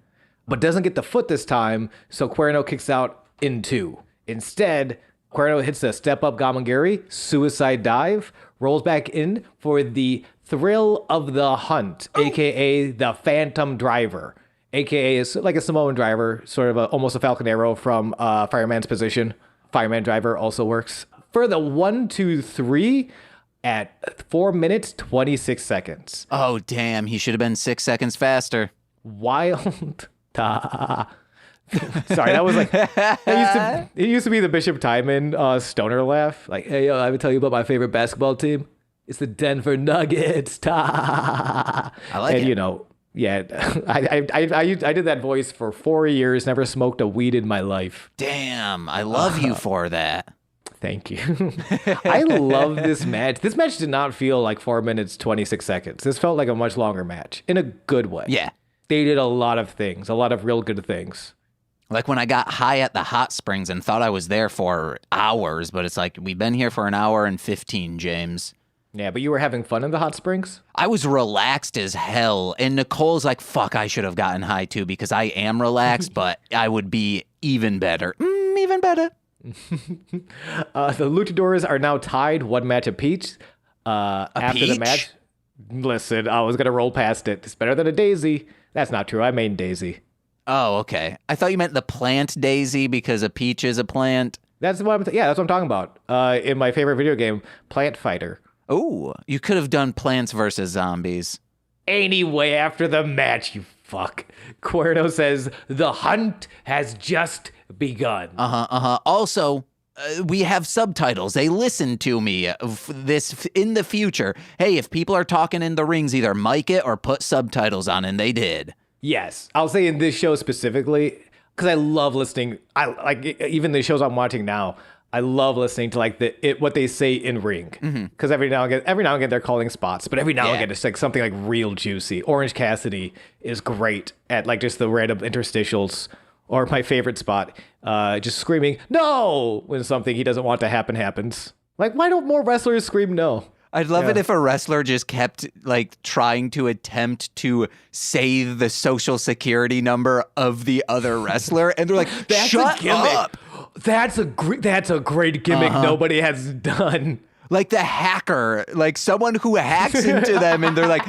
But doesn't get the foot this time, so Cuerno kicks out in 2. Instead, Cuerno hits a step-up Gamangiri, suicide dive, rolls back in for the thrill of the hunt, a.k.a. the Phantom Driver, a.k.a. is like a Samoan driver, sort of almost a Falcon Arrow from Fireman's Position. Fireman Driver also works. For the 1, 2, 3 at 4 minutes, 26 seconds. Oh, damn. He should have been 6 seconds faster. Wild. Sorry, that was like it used to be the Bishop Timon stoner laugh. Like, hey, yo, I would tell you about my favorite basketball team. It's the Denver Nuggets. I like it. And you know, yeah, I did that voice for 4 years. Never smoked a weed in my life. Damn, I love you for that. Thank you. I love this match. This match did not feel like 4 minutes, 26 seconds. This felt like a much longer match in a good way. Yeah. They did a lot of things, a lot of real good things. Like when I got high at the hot springs and thought I was there for hours, but it's like, we've been here for an hour and 15, James. Yeah, but you were having fun in the hot springs? I was relaxed as hell. And Nicole's like, fuck, I should have gotten high too, because I am relaxed, but I would be even better. Even better. The Luchadors are now tied 1 match apiece. After the match. Listen, I was going to roll past it. It's better than a daisy. That's not true. I mean daisy. Oh, okay. I thought you meant the plant daisy because a peach is a plant. That's what that's what I'm talking about. In my favorite video game, Plant Fighter. Oh, you could have done Plants versus Zombies. Anyway, after the match, you fuck. Cuerno says, the hunt has just begun. Also, we have subtitles. They listen to me this in the future. Hey, if people are talking in the rings, either mic it or put subtitles on, and they did. Yes, I'll say in this show specifically, because I love listening. I like even the shows I'm watching now. I love listening to like what they say in ring, because every now and again they're calling spots, but every now and again it's like something like real juicy. Orange Cassidy is great at like just the random interstitials, or my favorite spot, just screaming no when something he doesn't want to happen happens. Like, why don't more wrestlers scream no? I'd love it if a wrestler just kept like trying to attempt to say the social security number of the other wrestler, and they're like, "Shut up." That's a great gimmick nobody has done. Like the hacker, like someone who hacks into them, and they're like,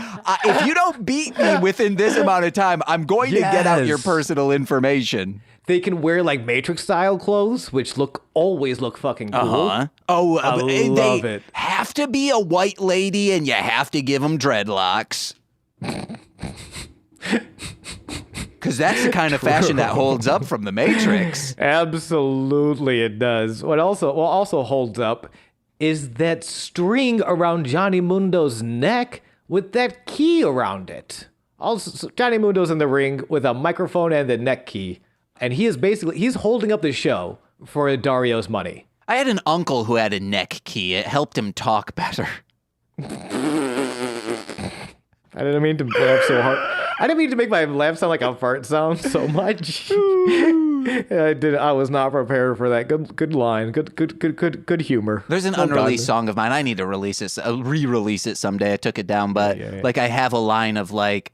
"If you don't beat me within this amount of time, I'm going to get out your personal information." They can wear like Matrix style clothes, which always look fucking cool. Oh, I love it. Have to be a white lady, and you have to give them dreadlocks. Because that's the kind of fashion that holds up from the Matrix. Absolutely, it does. What also holds up is that string around Johnny Mundo's neck with that key around it. Also, Johnny Mundo's in the ring with a microphone and the neck key. And he's holding up the show for Dario's money. I had an uncle who had a neck key. It helped him talk better. I didn't mean to laugh so hard. I didn't mean to make my laugh sound like a fart sound so much. I was not prepared for that. Good line. Good humor. There's an unreleased song of mine. I need to release it. Re-release it someday. I took it down, but like I have a line of like,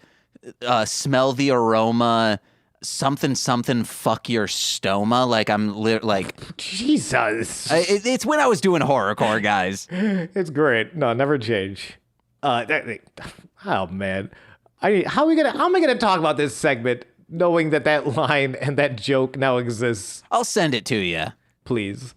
smell the aroma. Something, fuck your stoma. Like I'm like Jesus. It's when I was doing horrorcore, guys. It's great. No, never change. Oh man, how am I gonna talk about this segment knowing that line and that joke now exists? I'll send it to you, please.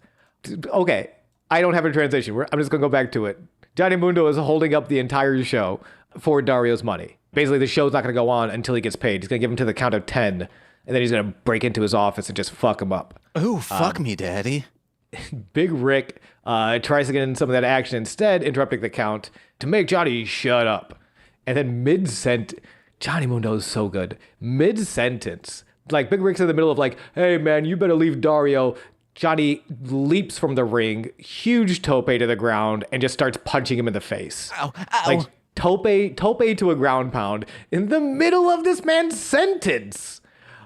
Okay, I don't have a transition. I'm just gonna go back to it. Johnny Mundo is holding up the entire show for Dario's money. Basically, the show's not going to go on until he gets paid. He's going to give him to the count of 10, and then he's going to break into his office and just fuck him up. Ooh, fuck me, daddy. Big Rick tries to get in some of that action instead, interrupting the count to make Johnny shut up. And then Johnny Mundo is so good. Mid-sentence, like Big Rick's in the middle of like, hey, man, you better leave Dario. Johnny leaps from the ring, huge tope to the ground, and just starts punching him in the face. Ow. Like, tope to a ground pound in the middle of this man's sentence.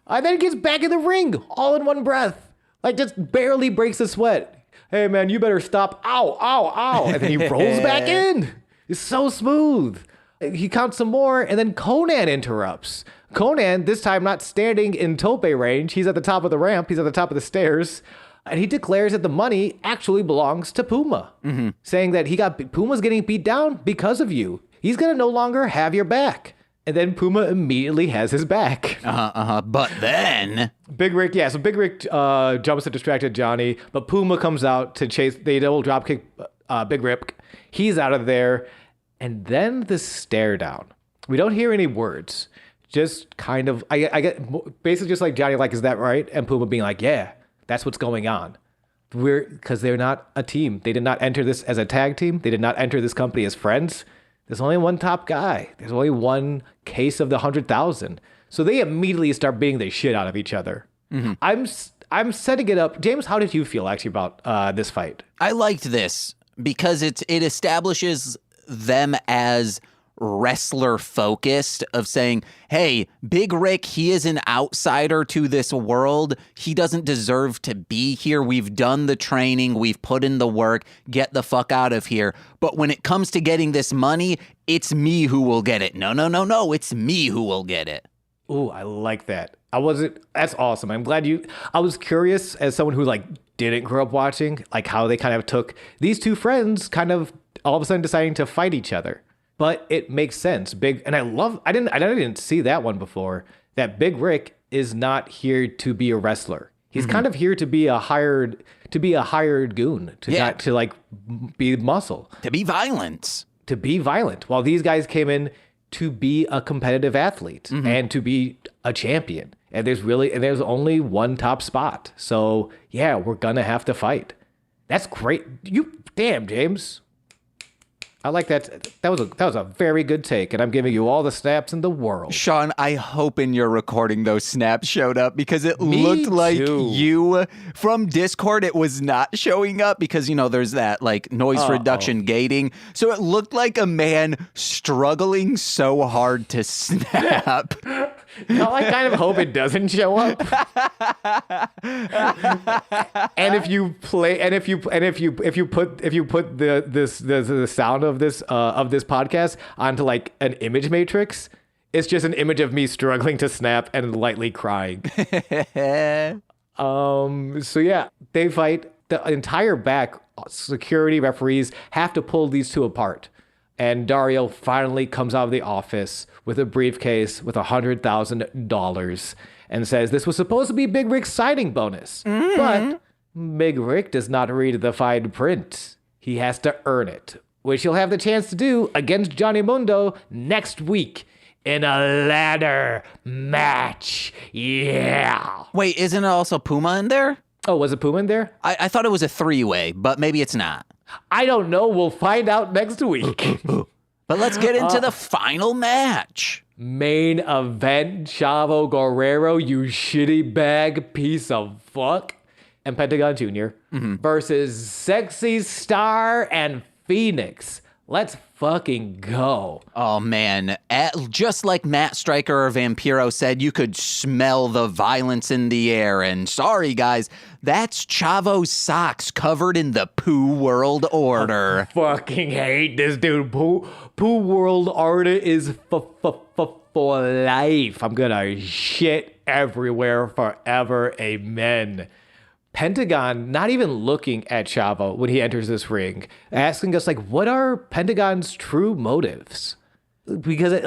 And then gets back in the ring all in one breath. Like just barely breaks a sweat. hey, man, you better stop. Ow, ow, ow. And then he rolls back in. It's so smooth. He counts some more, and then Conan interrupts. Conan, this time not standing in tope range. He's at the top of the ramp. He's at the top of the stairs. And he declares that the money actually belongs to Puma, saying that Puma's getting beat down because of you. He's going to no longer have your back. And then Puma immediately has his back. But then Big Rick, so Big Rick jumps to distracted Johnny, but Puma comes out to chase. They double drop kick Big Rick. He's out of there. And then the stare down. We don't hear any words. Just kind of, I get basically just like Johnny, like, is that right? And Puma being like, yeah, that's what's going on. Because they're not a team. They did not enter this as a tag team. They did not enter this company as friends. There's only one top guy. There's only one case of the 100,000. So they immediately start beating the shit out of each other. I'm setting it up. James, how did you feel actually about this fight? I liked this because it establishes them as wrestler focused, of saying, hey, Big Rick, he is an outsider to this world. He doesn't deserve to be here. We've done the training. We've put in the work. Get the fuck out of here. But when it comes to getting this money, it's me who will get it. No. It's me who will get it. Ooh, I like that. That's awesome. I'm glad I was curious as someone who didn't grow up watching, how they kind of took these two friends kind of all of a sudden deciding to fight each other. But it makes sense. I didn't see that one before, that Big Rick is not here to be a wrestler. He's kind of here to be a hired goon, to be muscle. To be violent. While these guys came in to be a competitive athlete and to be a champion. And there's only one top spot. So yeah, we're gonna have to fight. That's great. Damn, James. I like that. That was a very good take, and I'm giving you all the snaps in the world. Sean, I hope in your recording those snaps showed up, because it looked like you from Discord. It was not showing up because there's that noise reduction gating, so it looked like a man struggling so hard to snap. No, I kind of hope it doesn't show up. And if you put the sound of this podcast onto an image matrix, it's just an image of me struggling to snap and lightly crying. So yeah, they fight. The entire back security referees have to pull these two apart. And Dario finally comes out of the office with a briefcase with $100,000 and says this was supposed to be Big Rick's signing bonus. But Big Rick does not read the fine print. He has to earn it, which he'll have the chance to do against Johnny Mundo next week in a ladder match. Yeah. Wait, isn't it also Puma in there? Oh, was it Puma in there? I thought it was a three-way, but maybe it's not. I don't know. We'll find out next week. But let's get into the final match. Main event, Chavo Guerrero, you shitty bag piece of fuck, and Pentagón Jr. Versus Sexy Star and Fénix. Let's fucking go. Oh, man. Just like Matt Stryker or Vampiro said, you could smell the violence in the air. And sorry, guys, that's Chavo's socks covered in the Poo World Order. I fucking hate this dude. Poo World Order is for life. I'm gonna shit everywhere forever. Amen. Pentagón not even looking at Chavo when he enters this ring, asking us what are Pentagón's true motives? Because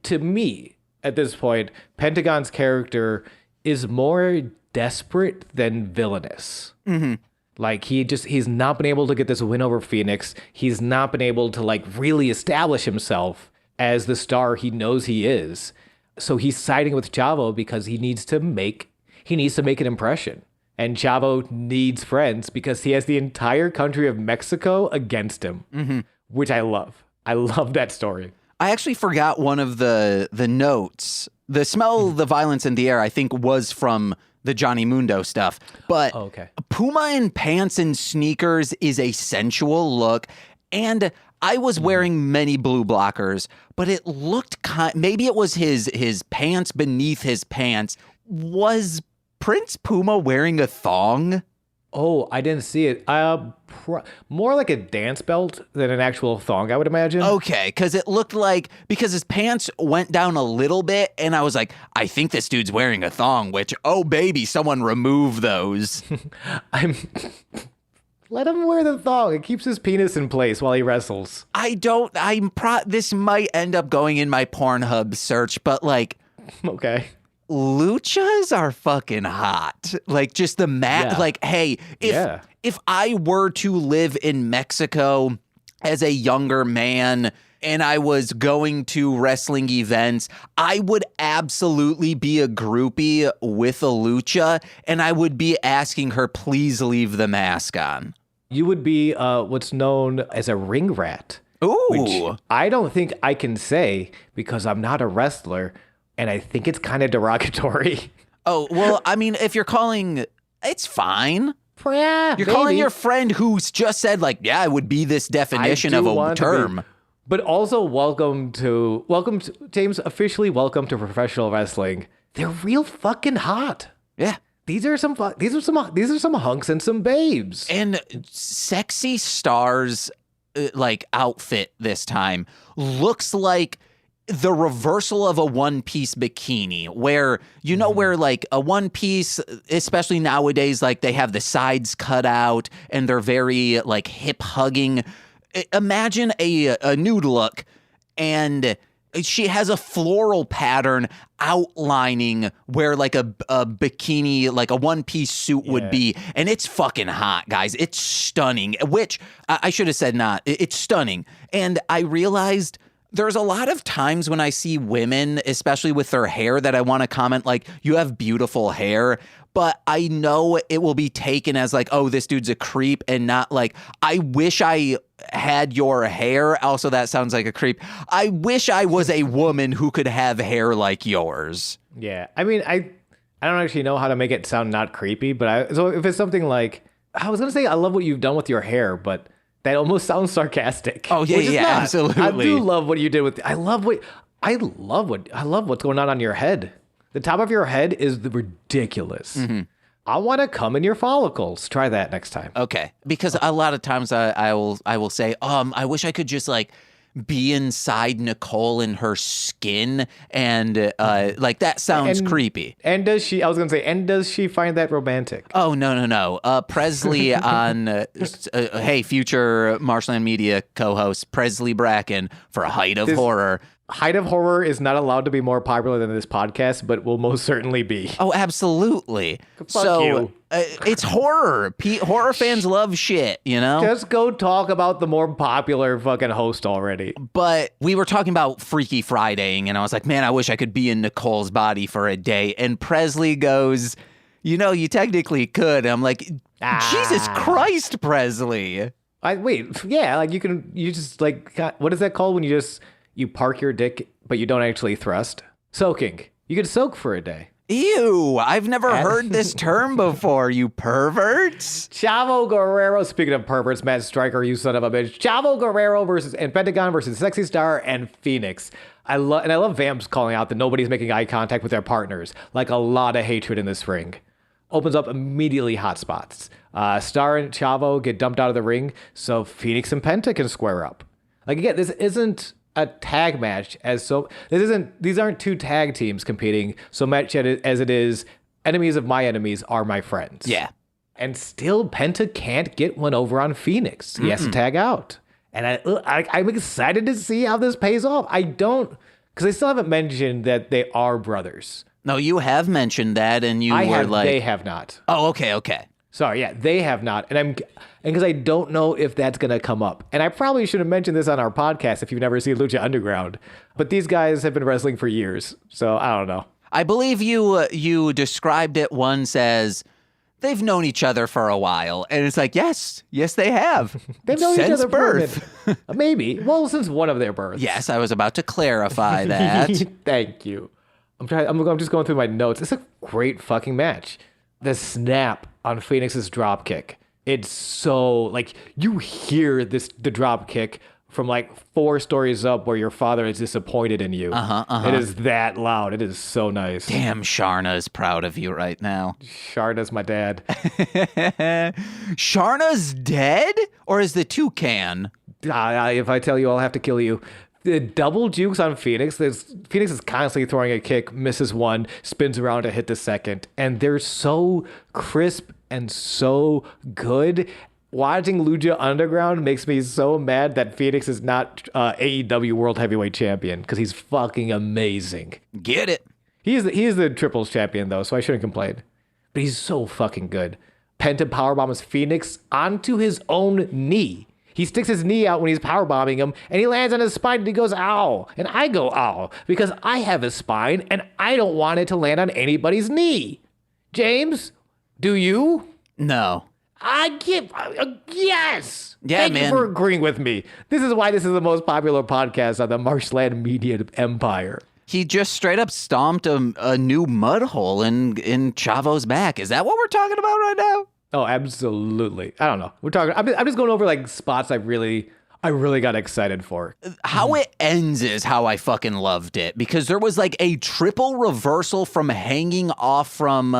to me at this point, Pentagón's character is more desperate than villainous. He's not been able to get this win over Fénix. He's not been able to really establish himself as the star he knows he is. So he's siding with Chavo because he needs to make an impression. And Chavo needs friends because he has the entire country of Mexico against him, which I love. I love that story. I actually forgot one of the notes. The smell of the violence in the air, I think, was from the Johnny Mundo stuff. But Puma in pants and sneakers is a sensual look. And I was wearing many blue blockers, but it looked maybe it was his pants beneath his pants. Was Prince Puma wearing a thong? Oh, I didn't see it. More like a dance belt than an actual thong, I would imagine. Okay, because it looked like, because his pants went down a little bit, and I was like, I think this dude's wearing a thong, which, oh baby, someone remove those. Let him wear the thong. It keeps his penis in place while he wrestles. This might end up going in my Pornhub search, but like, okay. Luchas are fucking hot. Like, just the like, hey, if I were to live in Mexico as a younger man and I was going to wrestling events, I would absolutely be a groupie with a lucha, and I would be asking her, please leave the mask on. You would be what's known as a ring rat. Ooh. Which I don't think I can say because I'm not a wrestler. And I think it's kind of derogatory. Oh, well, I mean, if you're calling, it's fine. Yeah, you're calling your friend who's just said, like, yeah, it would be this definition of a term. But also, welcome to James, officially welcome to professional wrestling. They're real fucking hot. Yeah. These are some hunks and some babes. And Sexy Star's like outfit this time looks like the reversal of a one-piece bikini, where, you know, where like a one-piece, especially nowadays, like they have the sides cut out and they're very like hip hugging. Imagine a nude look, and she has a floral pattern outlining where like a bikini, like a one-piece suit would be. And it's fucking hot, guys. It's stunning, which I should have said not. It's stunning. And I realized there's a lot of times when I see women, especially with their hair, that I want to comment like, you have beautiful hair, but I know it will be taken as like, oh, this dude's a creep, and not like, I wish I had your hair. Also, that sounds like a creep. I wish I was a woman who could have hair like yours. Yeah. I mean, I don't actually know how to make it sound not creepy, but so if it's something like, I was going to say, I love what you've done with your hair, but that almost sounds sarcastic. Oh yeah, absolutely. I do love what you did with. I love what's going on your head. The top of your head is ridiculous. Mm-hmm. I want to come in your follicles. Try that next time. Okay, because a lot of times I will say, I wish I could just like be inside Nicole in her skin, and like that sounds creepy. And does she? I was gonna say, and does she find that romantic? Oh no. Presley on hey, future Marshland Media co-host Presley Bracken for Height of Horror. Height of Horror is not allowed to be more popular than this podcast, but will most certainly be. Oh, absolutely. Fuck you. It's horror. Horror fans love shit, you know? Just go talk about the more popular fucking host already. But we were talking about Freaky Fridaying, and I was like, man, I wish I could be in Nicole's body for a day. And Presley goes, you know, you technically could. And I'm like, Jesus Christ, Presley. Wait, yeah, like you just like, what is that called when you park your dick, but you don't actually thrust? Soaking. You could soak for a day. Ew, I've never heard this term before, you perverts. Chavo Guerrero, speaking of perverts, Matt Stryker, you son of a bitch. Chavo Guerrero and Pentagón versus Sexy Star and Fénix. I love Vamps calling out that nobody's making eye contact with their partners. Like, a lot of hatred in this ring. Opens up immediately hot spots. Star and Chavo get dumped out of the ring, so Fénix and Penta can square up. Like, again, this isn't a tag match these aren't two tag teams competing so much as it is enemies of my enemies are my friends. Yeah. And still Penta can't get one over on Fénix. He has to tag out. And I'm excited to see how this pays off. Because I still haven't mentioned that they are brothers. No, you have mentioned that, and they have not. Oh, okay. Sorry, yeah, they have not. And because I don't know if that's going to come up. And I probably should have mentioned this on our podcast if you've never seen Lucha Underground. But these guys have been wrestling for years, so I don't know. I believe you described it once as they've known each other for a while. And it's like, yes, they have. They've known each other birth. For a minute. Maybe. Well, since one of their births. Yes, I was about to clarify that. Thank you. I'm just going through my notes. It's a great fucking match. The snap on Fénix's drop kick. It's so, like, you hear the drop kick from like 4 stories up where your father is disappointed in you. It is that loud. It is so nice. Damn, Sharna is proud of you right now. Sharna's my dad. Sharna's dead? Or is the toucan? If I tell you, I'll have to kill you. The double jukes on Fénix. Fénix is constantly throwing a kick, misses one, spins around to hit the second. And they're so crisp and so good. Watching Lucha Underground makes me so mad that Fénix is not AEW World Heavyweight Champion because he's fucking amazing. Get it. He is the triples champion, though, so I shouldn't complain. But he's so fucking good. Penta powerbombs Fénix onto his own knee. He sticks his knee out when he's powerbombing him, and he lands on his spine, and he goes, ow. And I go, ow, because I have a spine, and I don't want it to land on anybody's knee. James, do you? No. Yes. Yeah, Thank man. you for agreeing with me. This is why this is the most popular podcast on the Marshland Media Empire. He just straight up stomped a new mud hole in Chavo's back. Is that what we're talking about right now? Oh, absolutely. I don't know. I'm just going over like spots I really got excited for. How it ends is how I fucking loved it, because there was like a triple reversal from hanging off from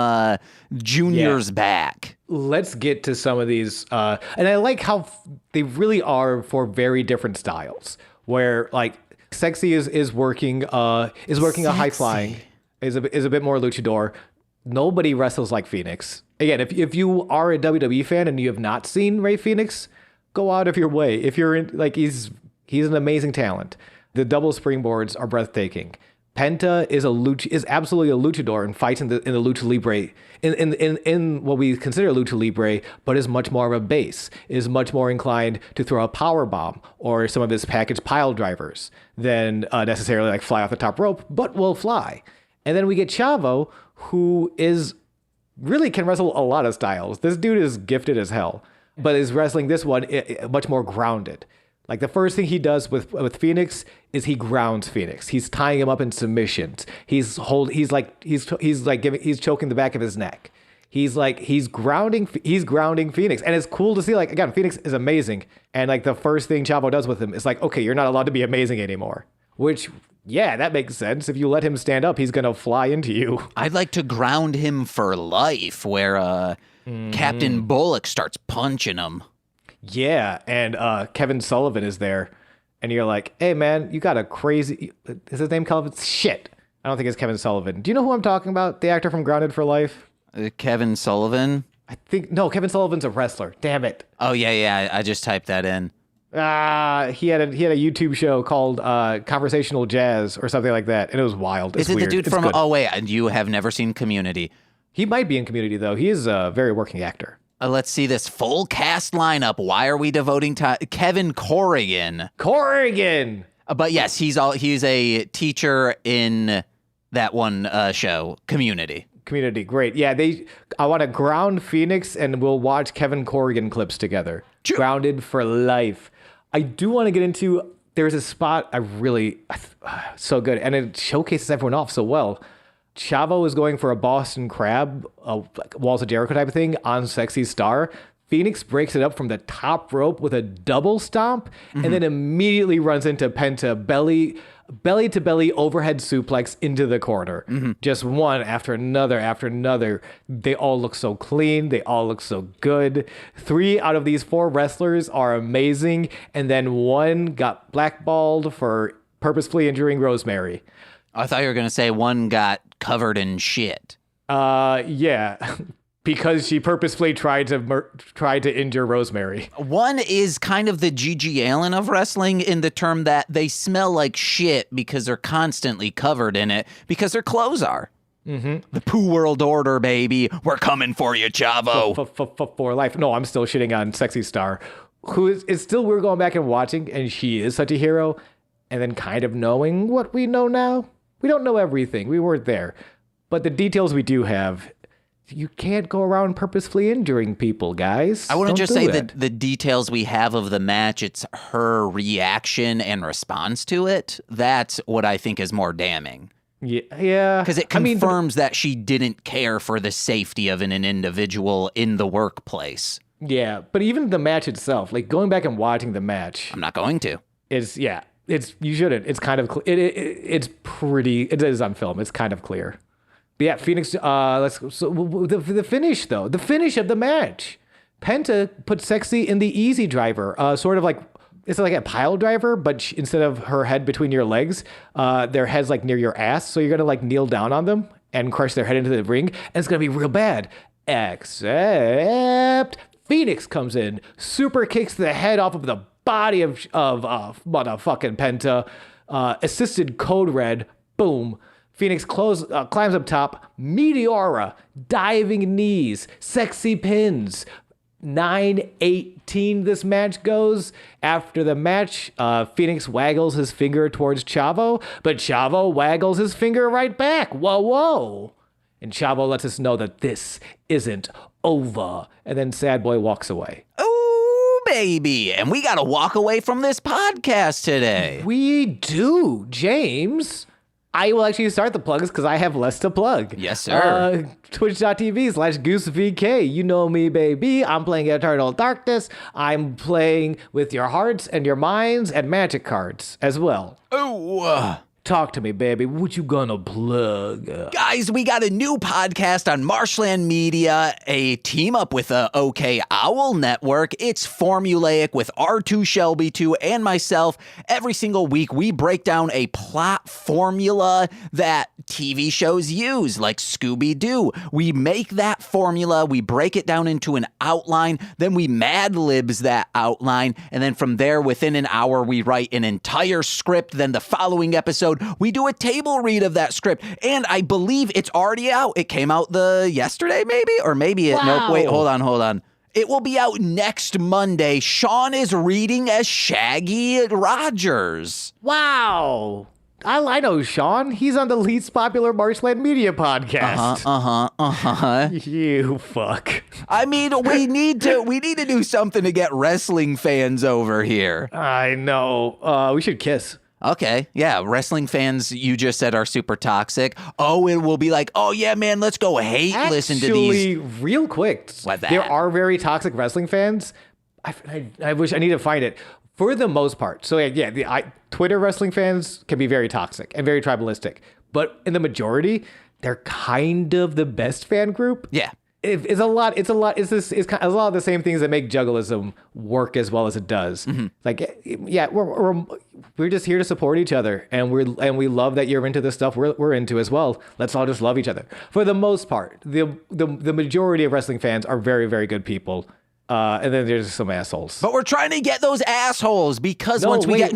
Junior's back. Let's get to some of these. And I like how they really are for very different styles, where like Sexy is working a high flying, is a bit more luchador. Nobody wrestles like Fénix. Again, if you are a WWE fan and you have not seen Rey Fénix, go out of your way. If you're in, like, he's an amazing talent. The double springboards are breathtaking. Penta is absolutely a luchador and fights in the lucha libre in what we consider lucha libre, but is much more of a base, is much more inclined to throw a power bomb or some of his package pile drivers than necessarily like fly off the top rope, but will fly. And then we get Chavo, who really can wrestle a lot of styles. This dude is gifted as hell, but is wrestling this one much more grounded. Like the first thing he does with Fénix is he grounds Fénix. He's tying him up in submissions. He's choking the back of his neck. He's grounding Fénix. And it's cool to see, like, again, Fénix is amazing. And like the first thing Chavo does with him is like, okay, you're not allowed to be amazing anymore. Which, yeah, that makes sense. If you let him stand up, he's going to fly into you. I'd like to ground him for life, where Captain Bullock starts punching him. Yeah, and Kevin Sullivan is there, and you're like, hey, man, you got a crazy... Is his name Kevin? Shit. I don't think it's Kevin Sullivan. Do you know who I'm talking about? The actor from Grounded for Life? Kevin Sullivan? No, Kevin Sullivan's a wrestler. Damn it. Oh, yeah, I just typed that in. He had a YouTube show called Conversational Jazz or something like that, and it was wild. Is it weird. The dude from... Oh, wait, you have never seen Community. He might be in Community, though. He is a very working actor. Let's see this full cast lineup. Why are we devoting time? Kevin Corrigan. But yes, he's a teacher in that one show, Community. Great. Yeah, I want to ground Fénix, and we'll watch Kevin Corrigan clips together. Grounded for life. I do want to get into, there's a spot so good, and it showcases everyone off so well. Chavo is going for a Boston Crab, a Walls of Jericho type of thing on Sexy Star. Fénix breaks it up from the top rope with a double stomp, and then immediately runs into Penta belly to belly overhead suplex into the corner. Just one after another. They all look so clean. They all look so good. 3 out of these 4 wrestlers are amazing, and then one got blackballed for purposefully injuring Rosemary. I thought you were going to say one got covered in shit. Yeah, because she purposefully tried to injure Rosemary. One is kind of the Gigi Allen of wrestling in the term that they smell like shit because they're constantly covered in it because their clothes are. The Pooh World Order, baby. We're coming for you, Chavo. For life. No, I'm still shitting on Sexy Star, who is still, we're going back and watching, and she is such a hero. And then kind of knowing what we know now. We don't know everything. We weren't there. But the details we do have, you can't go around purposefully injuring people, guys. I want to just say that the details we have of the match, it's her reaction and response to it. That's what I think is more damning. Yeah. Because it confirms that she didn't care for the safety of an individual in the workplace. Yeah, but even the match itself, like going back and watching the match. I'm not going to. It's you shouldn't. It's kind of it's pretty. It is on film. It's kind of clear. But yeah, Fénix. The finish though. The finish of the match. Penta put Sexy in the easy driver. Sort of like it's like a pile driver, but instead of her head between your legs, their head's like near your ass. So you're gonna like kneel down on them and crush their head into the ring, and it's gonna be real bad. Except Fénix comes in, super kicks the head off of the body of motherfucking Penta, assisted Code Red, boom. Fénix climbs up top, Meteora, diving knees, sexy pins. 9-18 this match goes. After the match, Fénix waggles his finger towards Chavo, but Chavo waggles his finger right back. Whoa. And Chavo lets us know that this isn't over. And then Sad Boy walks away. Oh, baby. And we got to walk away from this podcast today. We do, James. I will actually start the plugs because I have less to plug. Yes, sir. Twitch.tv/GooseVK. You know me, baby. I'm playing Eternal Darkness. I'm playing with your hearts and your minds and magic cards as well. Oh, Talk to me, baby. What you gonna plug? Guys, we got a new podcast on Marshland Media, a team up with the OK Owl Network. It's formulaic with R2 Shelby 2 and myself. Every single week, we break down a plot formula that TV shows use, like Scooby-Doo. We make that formula, we break it down into an outline, then we Mad Libs that outline, and then from there, within an hour, we write an entire script. Then the following episode, we do a table read of that script, and I believe it's already out. It came out yesterday, maybe? Or maybe it, wow. Nope, wait, hold on. It will be out next Monday. Sean is reading as Shaggy Rogers. Wow. I know Sean. He's on the least popular Marshland Media podcast. You fuck. I mean, we need to do something to get wrestling fans over here. I know. We should kiss. Okay, yeah, wrestling fans you just said are super toxic. Oh, it will be like, oh yeah, man, let's go listen to these. Actually, real quick, there are very toxic wrestling fans. I wish I need to find it. For the most part. So yeah, Twitter wrestling fans can be very toxic and very tribalistic. But in the majority, they're kind of the best fan group. Yeah. It's a lot of the same things that make juggalism work as well as it does. Mm-hmm. Like, yeah, we're just here to support each other, and we love that you're into the stuff we're into as well. Let's all just love each other. For the most part, the majority of wrestling fans are very, very good people. And then there's some assholes. But we're trying to get those assholes because once we get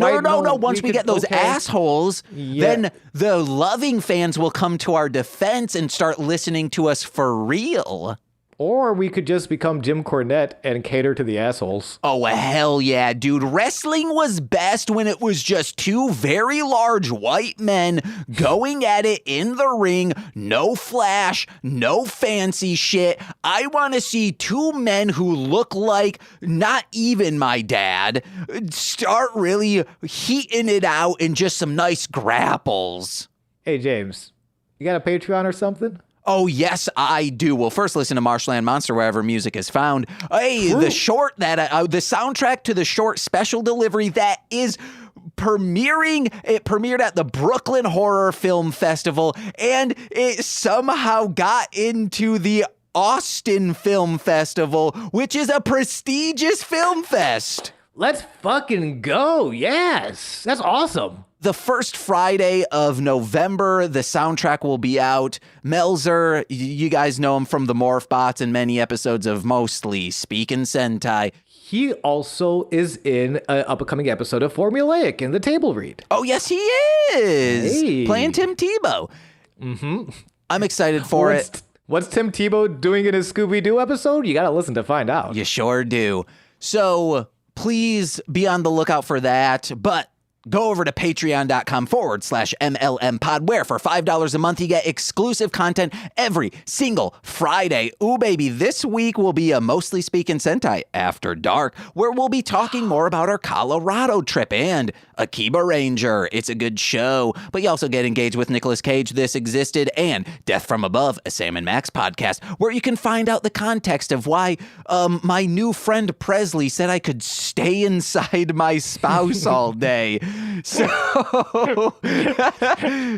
those assholes, then the loving fans will come to our defense and start listening to us for real. Or we could just become Jim Cornette and cater to the assholes. Oh, hell yeah, dude. Wrestling was best when it was just two very large white men going at it in the ring. No flash, no fancy shit. I want to see two men who look like not even my dad start really heating it out in just some nice grapples. Hey, James, you got a Patreon or something? Oh, yes, I do. Well, first listen to Marshland Monster wherever music is found. Hey, the soundtrack to the short special delivery that is premiering. It premiered at the Brooklyn Horror Film Festival, and it somehow got into the Austin Film Festival, which is a prestigious film fest. Let's fucking go. Yes. That's awesome. The first Friday of November, the soundtrack will be out. Melzer, you guys know him from the Morph Bots and many episodes of Mostly Speakin' Sentai. He also is in an upcoming episode of Formulaic in the table read. Oh, yes, he is. Hey. Playing Tim Tebow. Mm-hmm. I'm excited for it. What's Tim Tebow doing in his Scooby-Doo episode? You got to listen to find out. You sure do. So please be on the lookout for that. But Go over to patreon.com/MLMpod, where for $5 a month, you get exclusive content every single Friday. Ooh, baby, this week will be a Mostly Speaking Sentai After Dark, where we'll be talking more about our Colorado trip and Akiba Ranger. It's a good show, but you also get engaged with Nicolas Cage, This Existed, and Death from Above, a Sam and Max podcast, where you can find out the context of why my new friend Presley said I could stay inside my spouse all day. So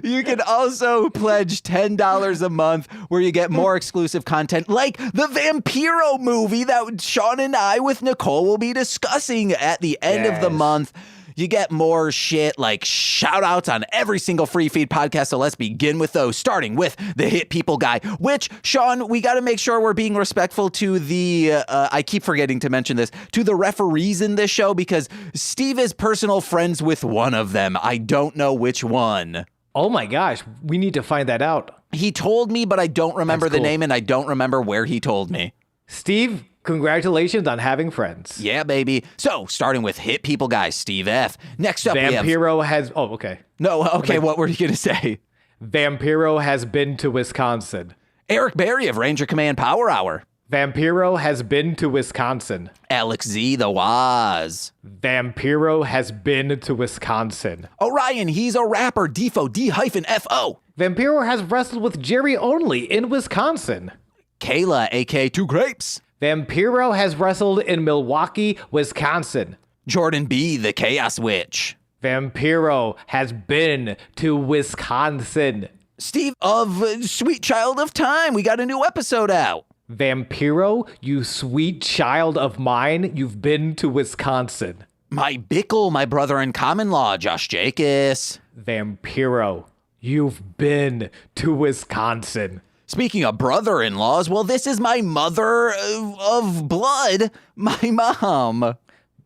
you can also pledge $10 a month, where you get more exclusive content like the Vampiro movie that Sean and I with Nicole will be discussing at the end of the month. You get more shit like shout outs on every single free feed podcast. So let's begin with those, starting with the Hit People guy, which, Sean, we got to make sure we're being respectful to the, I keep forgetting to mention this, to the referees in this show, because Steve is personal friends with one of them. I don't know which one. Oh my gosh, we need to find that out. He told me, but I don't remember the name, and I don't remember where he told me. Steve, congratulations on having friends. Yeah, baby. So, starting with Hit People guy, Steve F. Next up, Vampiro has... Oh, okay. No, okay, what were you going to say? Vampiro has been to Wisconsin. Eric Berry of Ranger Command Power Hour. Vampiro has been to Wisconsin. Alex Z, the Waz. Vampiro has been to Wisconsin. Orion, he's a rapper, Defo, D-F-O. Vampiro has wrestled with Jerry Only in Wisconsin. Kayla, a.k.a. Two Grapes. Vampiro has wrestled in Milwaukee, Wisconsin. Jordan B, the Chaos Witch. Vampiro has been to Wisconsin. Steve of Sweet Child of Time, we got a new episode out. Vampiro, you sweet child of mine, you've been to Wisconsin. My Bickle, my brother in common law, Josh Jacobs. Vampiro, you've been to Wisconsin. Speaking of brother-in-laws, well, this is my mother of blood, my mom.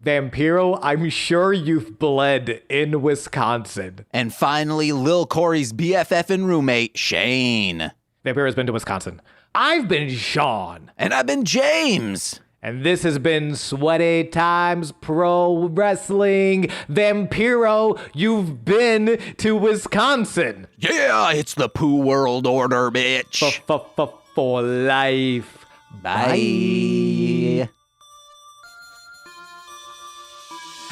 Vampiro, I'm sure you've bled in Wisconsin. And finally, Lil Corey's BFF and roommate, Shane. Vampiro's been to Wisconsin. I've been Sean. And I've been James. And this has been Sweaty Times Pro Wrestling. Vampiro, you've been to Wisconsin. Yeah, it's the Pooh World Order, bitch. For life. Bye.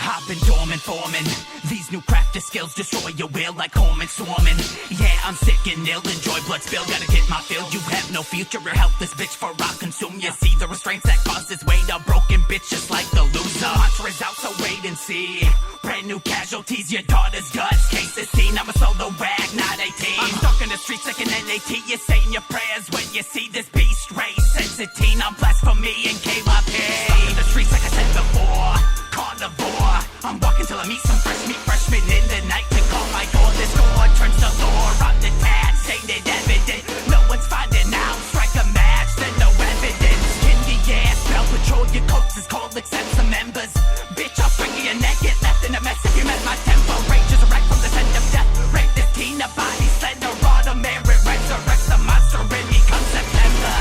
I've been dormant, forming. These new crafter skills destroy your will like Corman swarming. Yeah, I'm sick and ill, enjoy blood spill. Gotta get my fill, you have no future. You're helpless, bitch, for I'll consume you. See the restraints that causes weight. A broken bitch just like the loser. Mantra is out, so wait and see. Brand new casualties, your daughter's guts. Case is seen, I'm a solo rag, not 18. I'm stuck in the streets like an NAT. You're saying your prayers when you see this beast race. Sensitine, I'm blasphemy and KYP. Stuck in the streets like I said before. Carnivore, I'm walking till I meet some fresh meat freshmen in the night to call my door. This door turns to lore. I'm detached, stated evident. No one's finding out. Strike a match, then no evidence. Kindy ass, spell patrol. Your coats is cold, accept some members. Bitch, I'll swing your neck, get left in a mess if you met my tempo. Rage is a wreck from the scent of death. Rape this teen, a body slender. Auto merit resurrects the monster in me come September.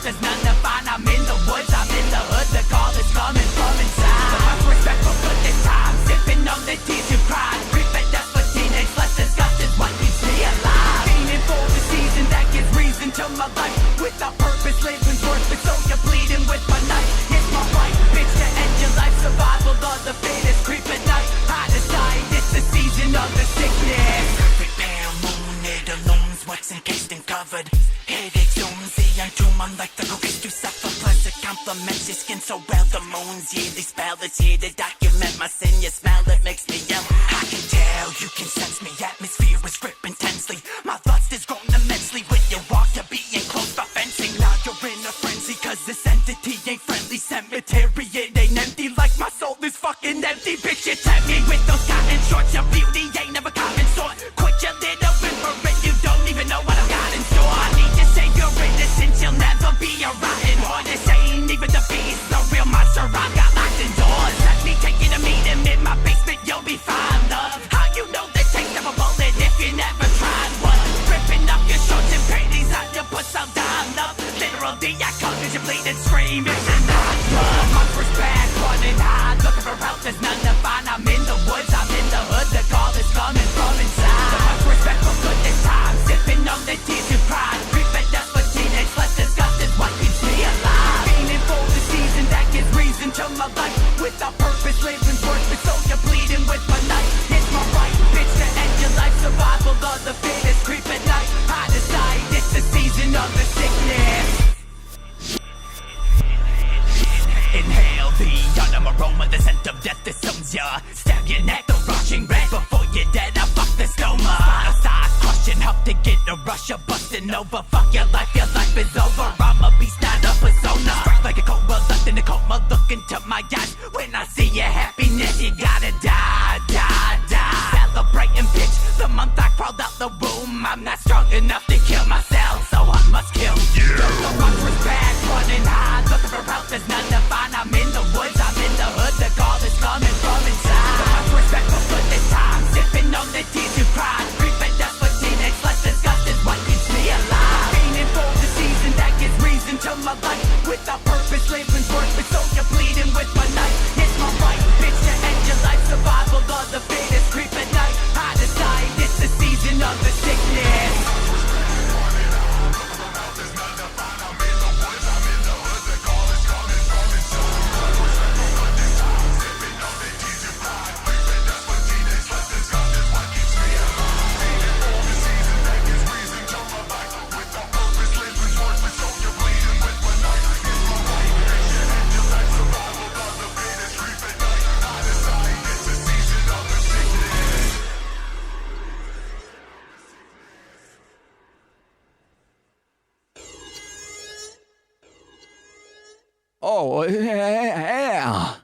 There's none to find, I'm in the woods, I'm in the hood, the call is coming from inside. So much respect for good this time, sipping on the tears you cried. Creeping death for teenage, less disgust is what keeps me alive. Aiming for the season that gives reason to my life. Without purpose, living's worthless, so you're bleeding with my knife. It's my right, bitch, to end your life. Survival of the fittest, creep at night. I decide it's the season of the sickness. Perfect bare moon, it illumes what's encased and covered. Headache zooms, the tomb unlike the cookies to suffer. Plus it complements your skin so well. The moon's yearly spell is here to document my sin. You smell it, makes me yell. I can tell, you can sense me. Atmosphere is grip intensely. My thoughts is grown immensely. When you walk, you're being close by fencing. Now you're in a frenzy, cause this entity ain't friendly. Cemetery, it ain't empty. Like my soul is fucking empty. Bitch, you tempt me with those cotton shorts. Your beauty ain't never common sort. Quit your little whimper and you don't even know what I've got in store. I need to save your innocence, you'll never be a rotten whore. This ain't even the beast, the real monster. I've got locked indoors. Let me take you to meet him in my basement, you'll be fine, love. bleeding, scream, it's enough. The monster's back, running high, looking for help, there's none to find. I'm in the woods, I'm in the hood, the call is coming from inside. So much respect for good this time, sipping on the tears you cried. Creeping dust for teenage, less disgust is what keeps me alive. Feeling for the season that gives reason to my life. Without purpose, living worth it, so you're bleeding with my knife. It's my right, bitch, to end your life. Survival of the fittest, creep at night. I decide it's the season of the sickness. Inhale the autumn aroma, the scent of death assumes ya. Stab your neck, the rushing red. Before you're dead, I fuck the stoma. Final size, crushing, help to get a rush of busting over. Fuck your life is over. I'm a beast, not a persona. Strike like a cobra, left in a coma. Look into my eyes. When I see your happiness, you gotta die, die, die. Celebrating, bitch, the month I crawled out the womb. I'm not strong enough to kill myself, so I must kill you. The monster's back, running high, looking for help, there's none to find. I'm in the woods, I'm in the hood, the call is coming from inside. So much respect for good this time, sipping on the tears you cried. Creeping dust for teenage, less disgust is what keeps me alive. Painting for the season that gives reason to my life. Without purpose, living's worth it, so you're bleeding with my knife. It's my right, bitch, to end your life. Survival of the fittest, creep at night. I decide it's the season of the sickness. Oh, yeah.